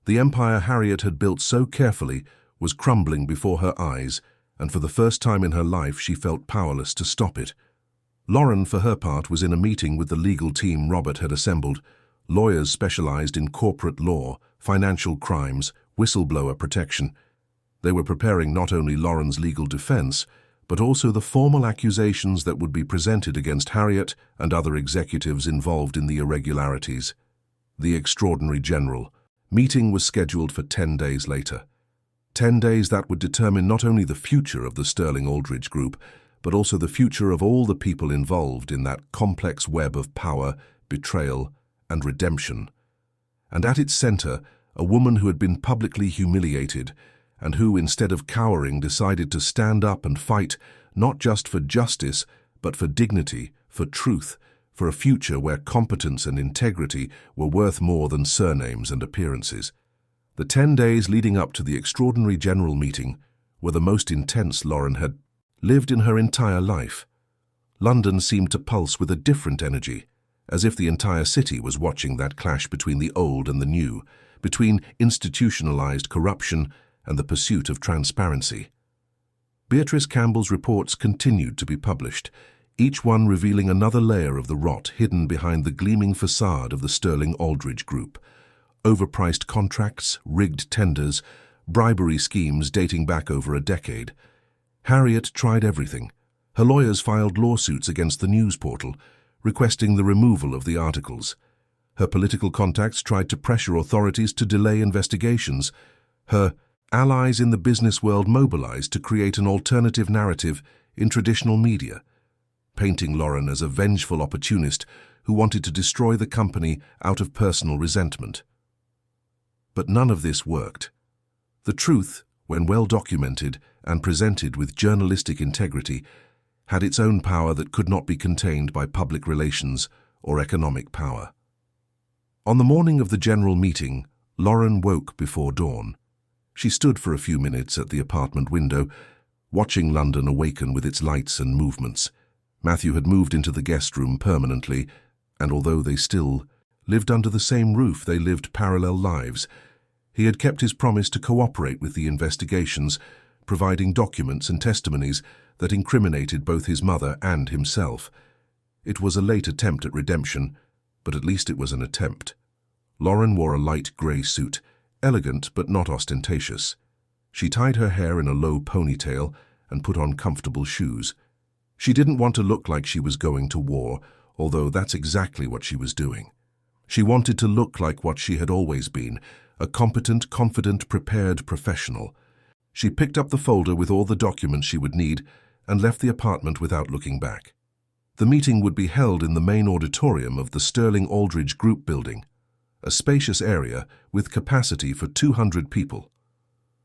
The empire Harriet had built so carefully was crumbling before her eyes, and for the first time in her life she felt powerless to stop it. Lauren, for her part, was in a meeting with the legal team Robert had assembled, lawyers specialized in corporate law, financial crimes, whistleblower protection. They were preparing not only Lauren's legal defense, but also the formal accusations that would be presented against Harriet and other executives involved in the irregularities. The Extraordinary General meeting was scheduled for 10 days later. 10 days that would determine not only the future of the Sterling Aldridge Group, but also the future of all the people involved in that complex web of power, betrayal, and redemption. And at its center, a woman who had been publicly humiliated, and who, instead of cowering, decided to stand up and fight, not just for justice, but for dignity, for truth, for a future where competence and integrity were worth more than surnames and appearances. The 10 days leading up to the extraordinary general meeting were the most intense Lauren had lived in her entire life. London seemed to pulse with a different energy, as if the entire city was watching that clash between the old and the new, between institutionalized corruption and the pursuit of transparency. Beatrice Campbell's reports continued to be published, each one revealing another layer of the rot hidden behind the gleaming facade of the Sterling Aldridge Group. Overpriced contracts, rigged tenders, bribery schemes dating back over a decade. Harriet tried everything. Her lawyers filed lawsuits against the news portal, requesting the removal of the articles. Her political contacts tried to pressure authorities to delay investigations. Her allies in the business world mobilized to create an alternative narrative in traditional media, painting Lauren as a vengeful opportunist who wanted to destroy the company out of personal resentment. But none of this worked. The truth, when well documented and presented with journalistic integrity, had its own power that could not be contained by public relations or economic power. On the morning of the general meeting, Lauren woke before dawn. She stood for a few minutes at the apartment window, watching London awaken with its lights and movements. Matthew had moved into the guest room permanently, and although they still lived under the same roof, they lived parallel lives. He had kept his promise to cooperate with the investigations, providing documents and testimonies that incriminated both his mother and himself. It was a late attempt at redemption, but at least it was an attempt. Lauren wore a light grey suit, elegant but not ostentatious. She tied her hair in a low ponytail and put on comfortable shoes. She didn't want to look like she was going to war, although that's exactly what she was doing. She wanted to look like what she had always been, a competent, confident, prepared professional. She picked up the folder with all the documents she would need and left the apartment without looking back. The meeting would be held in the main auditorium of the Sterling Aldridge Group building, a spacious area with capacity for 200 people.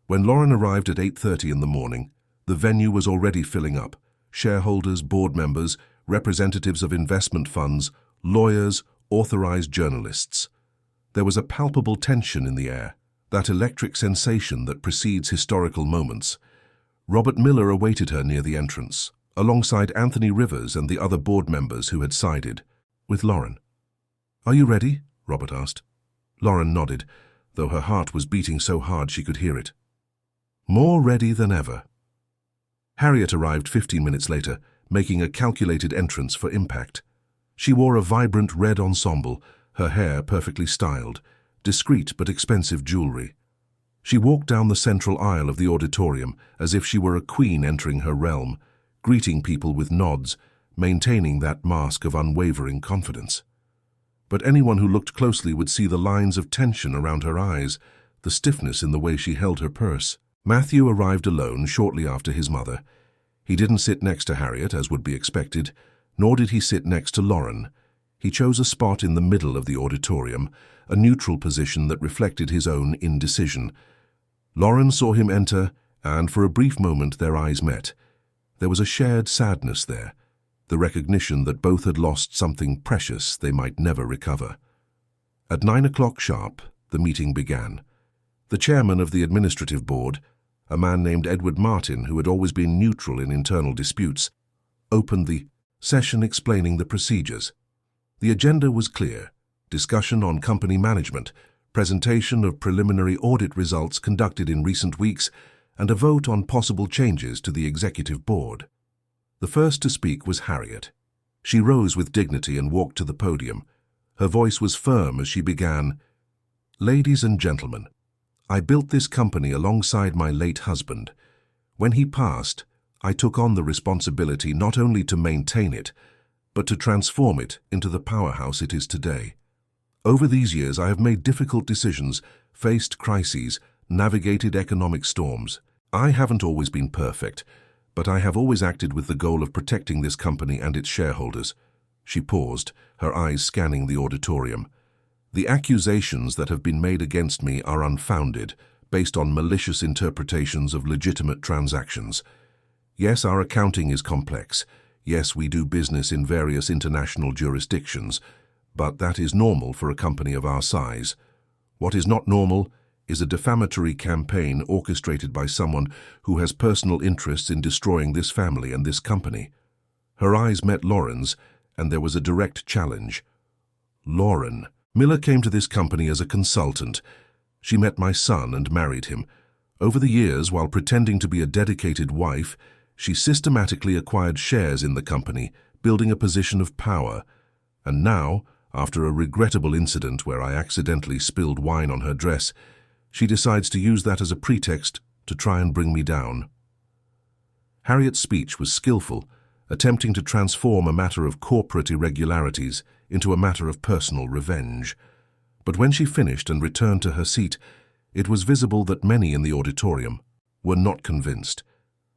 When Lauren arrived at 8:30 in the morning, the venue was already filling up. Shareholders, board members, representatives of investment funds, lawyers, authorized journalists. There was a palpable tension in the air, that electric sensation that precedes historical moments. Robert Miller awaited her near the entrance, alongside Anthony Rivers and the other board members who had sided with Lauren. "Are you ready?" Robert asked. Lauren nodded, though her heart was beating so hard she could hear it. More ready than ever. Harriet arrived 15 minutes later, making a calculated entrance for impact. She wore a vibrant red ensemble, her hair perfectly styled, discreet but expensive jewelry. She walked down the central aisle of the auditorium as if she were a queen entering her realm, greeting people with nods, maintaining that mask of unwavering confidence. But anyone who looked closely would see the lines of tension around her eyes, the stiffness in the way she held her purse. Matthew arrived alone shortly after his mother. He didn't sit next to Harriet, as would be expected, nor did he sit next to Lauren. He chose a spot in the middle of the auditorium, a neutral position that reflected his own indecision. Lauren saw him enter, and for a brief moment their eyes met. There was a shared sadness there, the recognition that both had lost something precious they might never recover. At 9 o'clock sharp, the meeting began. The chairman of the administrative board, a man named Edward Martin, who had always been neutral in internal disputes, opened the session explaining the procedures. The agenda was clear: discussion on company management, presentation of preliminary audit results conducted in recent weeks, and a vote on possible changes to the executive board. The first to speak was Harriet. She rose with dignity and walked to the podium. Her voice was firm as she began, "Ladies and gentlemen, I built this company alongside my late husband. When he passed, I took on the responsibility not only to maintain it, but to transform it into the powerhouse it is today. Over these years, I have made difficult decisions, faced crises, navigated economic storms. I haven't always been perfect, but I have always acted with the goal of protecting this company and its shareholders." She paused, her eyes scanning the auditorium. "The accusations that have been made against me are unfounded, based on malicious interpretations of legitimate transactions. Yes, our accounting is complex. Yes, we do business in various international jurisdictions, but that is normal for a company of our size. What is not normal is a defamatory campaign orchestrated by someone who has personal interests in destroying this family and this company. Her eyes met Lauren's, and there was a direct challenge. Lauren. Miller came to this company as a consultant. She met my son and married him. Over the years, while pretending to be a dedicated wife, she systematically acquired shares in the company, building a position of power. And now, after a regrettable incident where I accidentally spilled wine on her dress, she decides to use that as a pretext to try and bring me down. Harriet's speech was skillful, attempting to transform a matter of corporate irregularities into a matter of personal revenge. But when she finished and returned to her seat, it was visible that many in the auditorium were not convinced.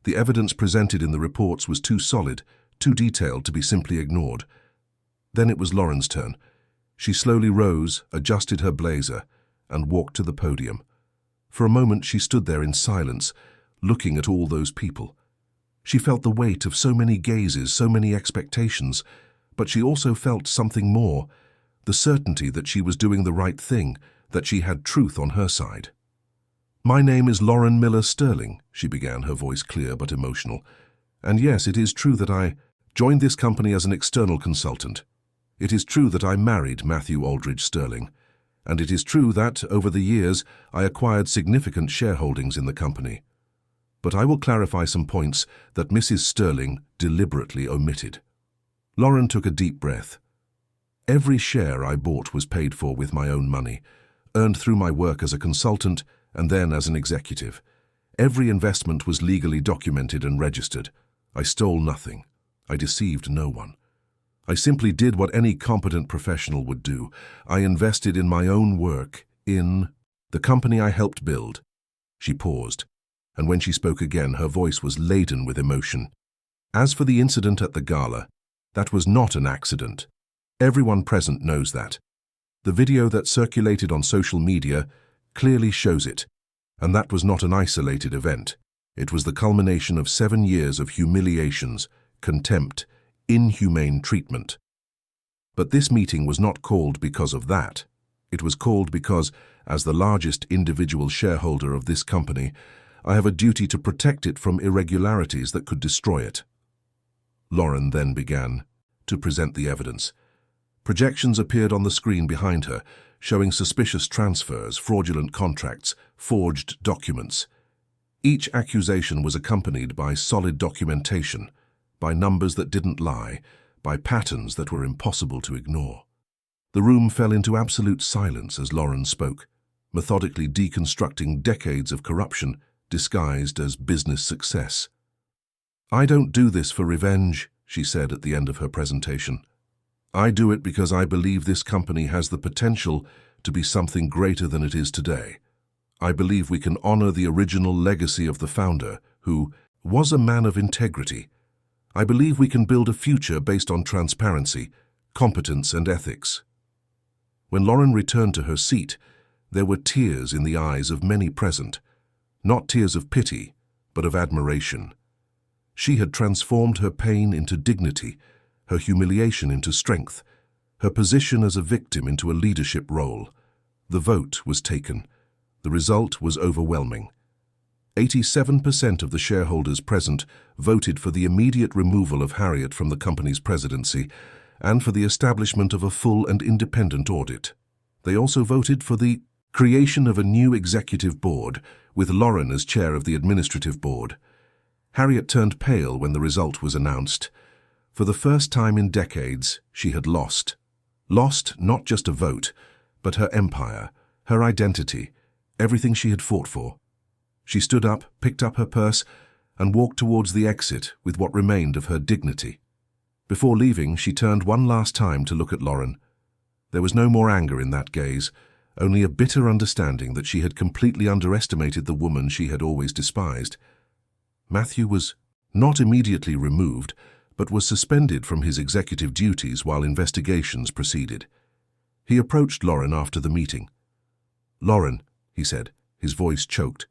The evidence presented in the reports was too solid, too detailed to be simply ignored. Then it was Lauren's turn. She slowly rose, adjusted her blazer, and walked to the podium. For a moment she stood there in silence, looking at all those people. She felt the weight of so many gazes, so many expectations, but she also felt something more, the certainty that she was doing the right thing, that she had truth on her side. "My name is Lauren Miller Sterling," she began, her voice clear but emotional. "And yes, it is true that I joined this company as an external consultant. It is true that I married Matthew Aldridge Sterling. And it is true that, over the years, I acquired significant shareholdings in the company. But I will clarify some points that Mrs. Sterling deliberately omitted." Lauren took a deep breath. "Every share I bought was paid for with my own money, earned through my work as a consultant and then as an executive. Every investment was legally documented and registered. I stole nothing. I deceived no one. I simply did what any competent professional would do. I invested in my own work, in the company I helped build." She paused, and when she spoke again, her voice was laden with emotion. "As for the incident at the gala, that was not an accident. Everyone present knows that. The video that circulated on social media clearly shows it, and that was not an isolated event. It was the culmination of 7 years of humiliations, contempt, inhumane treatment. But this meeting was not called because of that. It was called because, as the largest individual shareholder of this company, I have a duty to protect it from irregularities that could destroy it." Lauren then began to present the evidence. Projections appeared on the screen behind her, showing suspicious transfers, fraudulent contracts, forged documents. Each accusation was accompanied by solid documentation, by numbers that didn't lie, by patterns that were impossible to ignore. The room fell into absolute silence as Lauren spoke, methodically deconstructing decades of corruption disguised as business success. "I don't do this for revenge," she said at the end of her presentation. "I do it because I believe this company has the potential to be something greater than it is today. I believe we can honor the original legacy of the founder, who was a man of integrity. I believe we can build a future based on transparency, competence, and ethics." When Lauren returned to her seat, there were tears in the eyes of many present, not tears of pity, but of admiration. She had transformed her pain into dignity, her humiliation into strength, her position as a victim into a leadership role. The vote was taken. The result was overwhelming. 87% of the shareholders present voted for the immediate removal of Harriet from the company's presidency and for the establishment of a full and independent audit. They also voted for the creation of a new executive board, with Lauren as chair of the administrative board. Harriet turned pale when the result was announced. For the first time in decades, she had lost. Lost not just a vote, but her empire, her identity, everything she had fought for. She stood up, picked up her purse, and walked towards the exit with what remained of her dignity. Before leaving, she turned one last time to look at Lauren. There was no more anger in that gaze, only a bitter understanding that she had completely underestimated the woman she had always despised. Matthew was not immediately removed, but was suspended from his executive duties while investigations proceeded. He approached Lauren after the meeting. "Lauren," he said, his voice choked,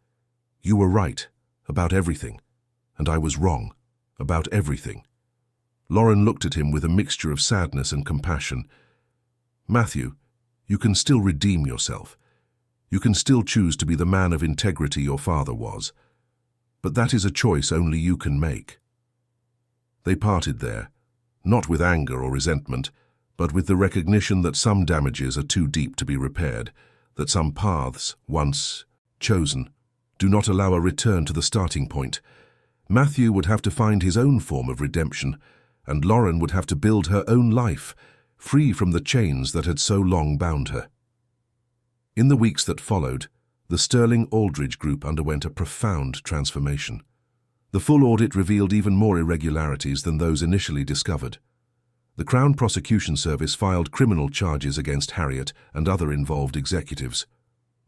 "you were right about everything, and I was wrong about everything." Lauren looked at him with a mixture of sadness and compassion. "Matthew, you can still redeem yourself. You can still choose to be the man of integrity your father was. But that is a choice only you can make." They parted there, not with anger or resentment, but with the recognition that some damages are too deep to be repaired, that some paths, once chosen, do not allow a return to the starting point. Matthew would have to find his own form of redemption, and Lauren would have to build her own life, free from the chains that had so long bound her. In the weeks that followed, the Sterling Aldridge Group underwent a profound transformation. The full audit revealed even more irregularities than those initially discovered. The Crown Prosecution Service filed criminal charges against Harriet and other involved executives.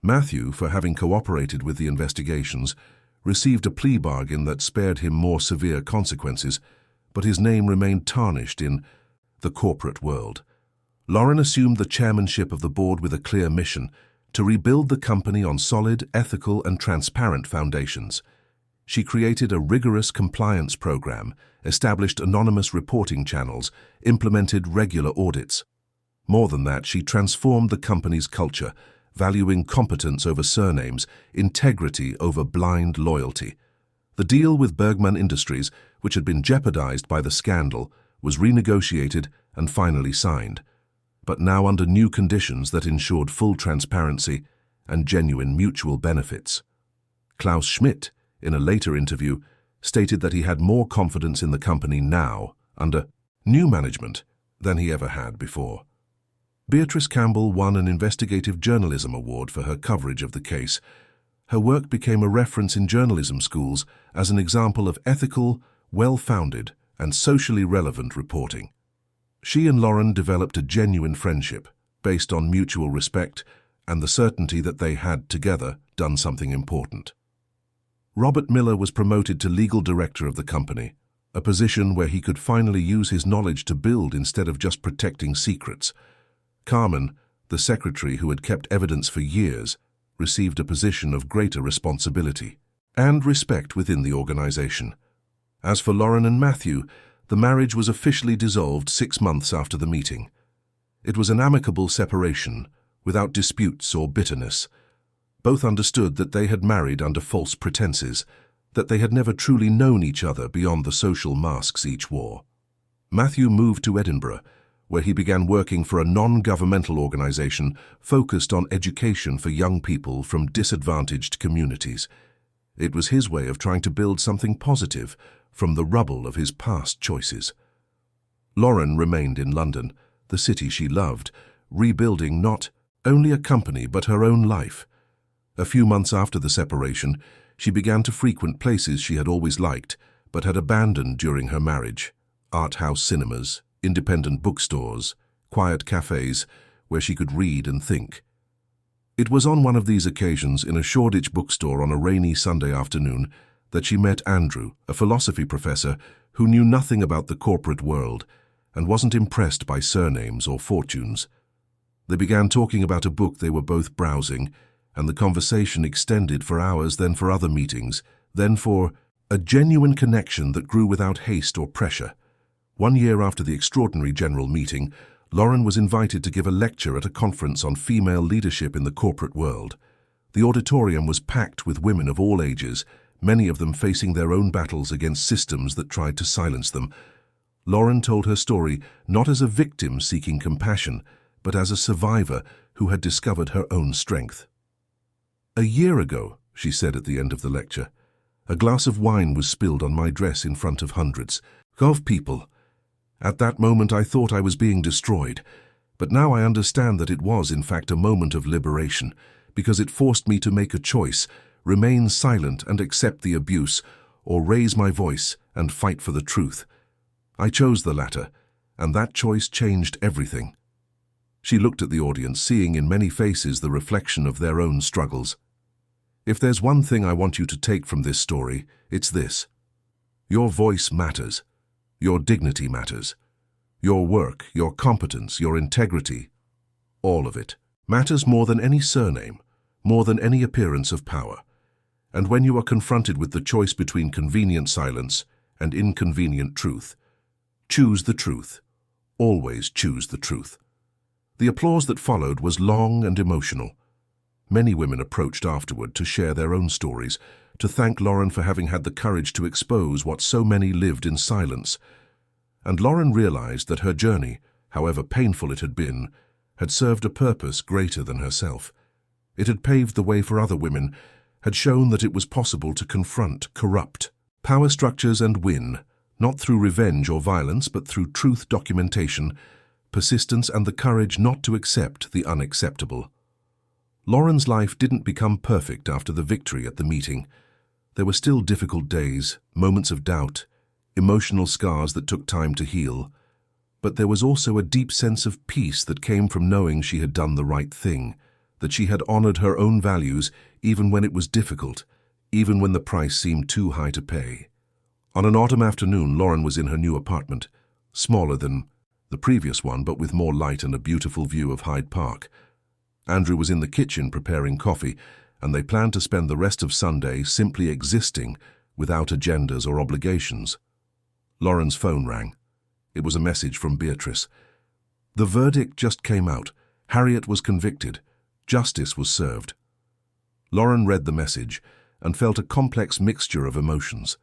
Matthew, for having cooperated with the investigations, received a plea bargain that spared him more severe consequences, but his name remained tarnished in the corporate world. Lauren assumed the chairmanship of the board with a clear mission: to rebuild the company on solid, ethical, and transparent foundations. She created a rigorous compliance program, established anonymous reporting channels, implemented regular audits. More than that, she transformed the company's culture, valuing competence over surnames, integrity over blind loyalty. The deal with Bergman Industries, which had been jeopardized by the scandal, was renegotiated and finally signed, but now under new conditions that ensured full transparency and genuine mutual benefits. Klaus Schmidt, in a later interview, stated that he had more confidence in the company now, under new management, than he ever had before. Beatrice Campbell won an investigative journalism award for her coverage of the case. Her work became a reference in journalism schools as an example of ethical, well-founded, and socially relevant reporting. She and Lauren developed a genuine friendship based on mutual respect and the certainty that they had, together, done something important. Robert Miller was promoted to legal director of the company, a position where he could finally use his knowledge to build instead of just protecting secrets. Carmen, the secretary who had kept evidence for years, received a position of greater responsibility and respect within the organization. As for Lauren and Matthew, the marriage was officially dissolved 6 months after the meeting. It was an amicable separation, without disputes or bitterness. Both understood that they had married under false pretenses, that they had never truly known each other beyond the social masks each wore. Matthew moved to Edinburgh, where he began working for a non-governmental organization focused on education for young people from disadvantaged communities. It was his way of trying to build something positive from the rubble of his past choices. Lauren remained in London, the city she loved, rebuilding not only a company but her own life. A few months after the separation, she began to frequent places she had always liked but had abandoned during her marriage: art house cinemas, independent bookstores, quiet cafes where she could read and think. It was on one of these occasions, in a Shoreditch bookstore on a rainy Sunday afternoon, that she met Andrew, a philosophy professor who knew nothing about the corporate world and wasn't impressed by surnames or fortunes. They began talking about a book they were both browsing, and the conversation extended for hours, then for other meetings, then for a genuine connection that grew without haste or pressure. 1 year after the extraordinary general meeting, Lauren was invited to give a lecture at a conference on female leadership in the corporate world. The auditorium was packed with women of all ages, many of them facing their own battles against systems that tried to silence them. Lauren told her story not as a victim seeking compassion, but as a survivor who had discovered her own strength. "A year ago," she said at the end of the lecture, "a glass of wine was spilled on my dress in front of hundreds of people. At that moment I thought I was being destroyed, but now I understand that it was in fact a moment of liberation, because it forced me to make a choice: remain silent and accept the abuse, or raise my voice and fight for the truth. I chose the latter, and that choice changed everything." She looked at the audience, seeing in many faces the reflection of their own struggles. "If there's one thing I want you to take from this story, it's this: your voice matters. Your dignity matters. Your work, your competence, your integrity, all of it matters more than any surname, more than any appearance of power. And when you are confronted with the choice between convenient silence and inconvenient truth, Choose the truth. Always choose the truth. The applause that followed was long and emotional. Many women approached afterward to share their own stories, to thank Lauren for having had the courage to expose what so many lived in silence. And Lauren realized that her journey, however painful it had been, had served a purpose greater than herself. It had paved the way for other women, had shown that it was possible to confront corrupt power structures and win, not through revenge or violence, but through truth documentation, persistence, and the courage not to accept the unacceptable. Lauren's life didn't become perfect after the victory at the meeting. There were still difficult days, moments of doubt, emotional scars that took time to heal. But there was also a deep sense of peace that came from knowing she had done the right thing, that she had honored her own values even when it was difficult, even when the price seemed too high to pay. On an autumn afternoon, Lauren was in her new apartment, smaller than the previous one, but with more light and a beautiful view of Hyde Park. Andrew was in the kitchen preparing coffee, and they planned to spend the rest of Sunday simply existing without agendas or obligations. Lauren's phone rang. It was a message from Beatrice. The verdict just came out. Harriet was convicted. Justice was served. Lauren read the message and felt a complex mixture of emotions.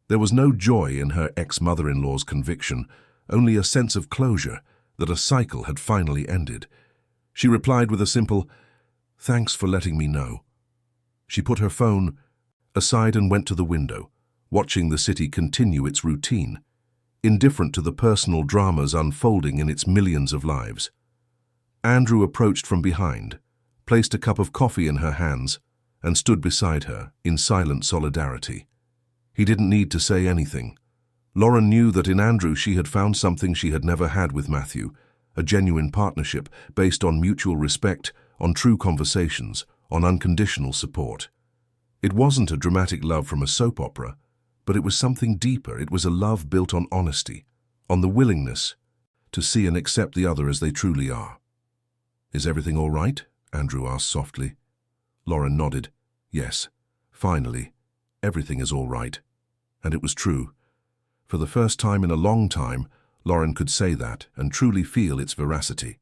There was no joy in her ex-mother-in-law's conviction, only a sense of closure, that a cycle had finally ended. She replied with a simple, "Thanks for letting me know." She put her phone aside and went to the window, watching the city continue its routine, indifferent to the personal dramas unfolding in its millions of lives. Andrew approached from behind, placed a cup of coffee in her hands, and stood beside her in silent solidarity. He didn't need to say anything. Lauren knew that in Andrew she had found something she had never had with Matthew, a genuine partnership based on mutual respect, on true conversations, on unconditional support. It wasn't a dramatic love from a soap opera, but it was something deeper. It was a love built on honesty, on the willingness to see and accept the other as they truly are. "Is everything all right?" Andrew asked softly. Lauren nodded. "Yes, finally, everything is all right." And it was true. For the first time in a long time, Lauren could say that and truly feel its veracity.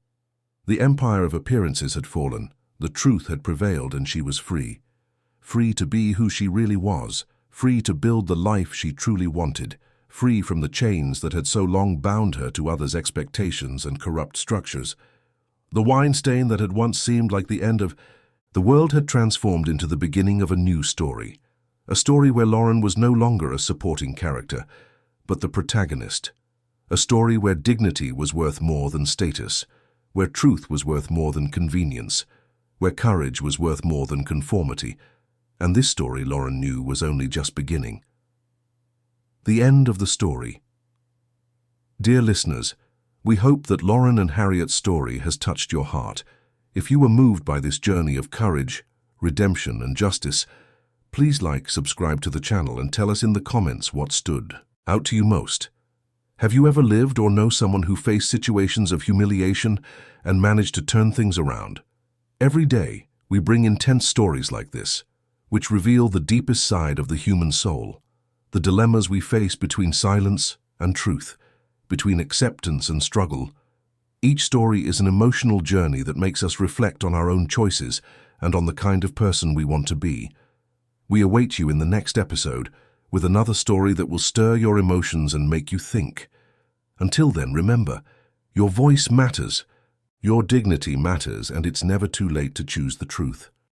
The empire of appearances had fallen, the truth had prevailed, and she was free. Free to be who she really was, free to build the life she truly wanted, free from the chains that had so long bound her to others' expectations and corrupt structures. The wine stain that had once seemed like the end of the world had transformed into the beginning of a new story. A story where Lauren was no longer a supporting character, but the protagonist. A story where dignity was worth more than status, where truth was worth more than convenience, where courage was worth more than conformity. And this story, Lauren knew, was only just beginning. The end of the story. Dear listeners, we hope that Lauren and Harriet's story has touched your heart. If you were moved by this journey of courage, redemption, and justice, please like, subscribe to the channel, and tell us in the comments what stood out to you most. Have you ever lived or know someone who faced situations of humiliation and managed to turn things around? Every day, we bring intense stories like this, which reveal the deepest side of the human soul, the dilemmas we face between silence and truth, between acceptance and struggle. Each story is an emotional journey that makes us reflect on our own choices and on the kind of person we want to be. We await you in the next episode with another story that will stir your emotions and make you think. Until then, remember, your voice matters, your dignity matters, and it's never too late to choose the truth.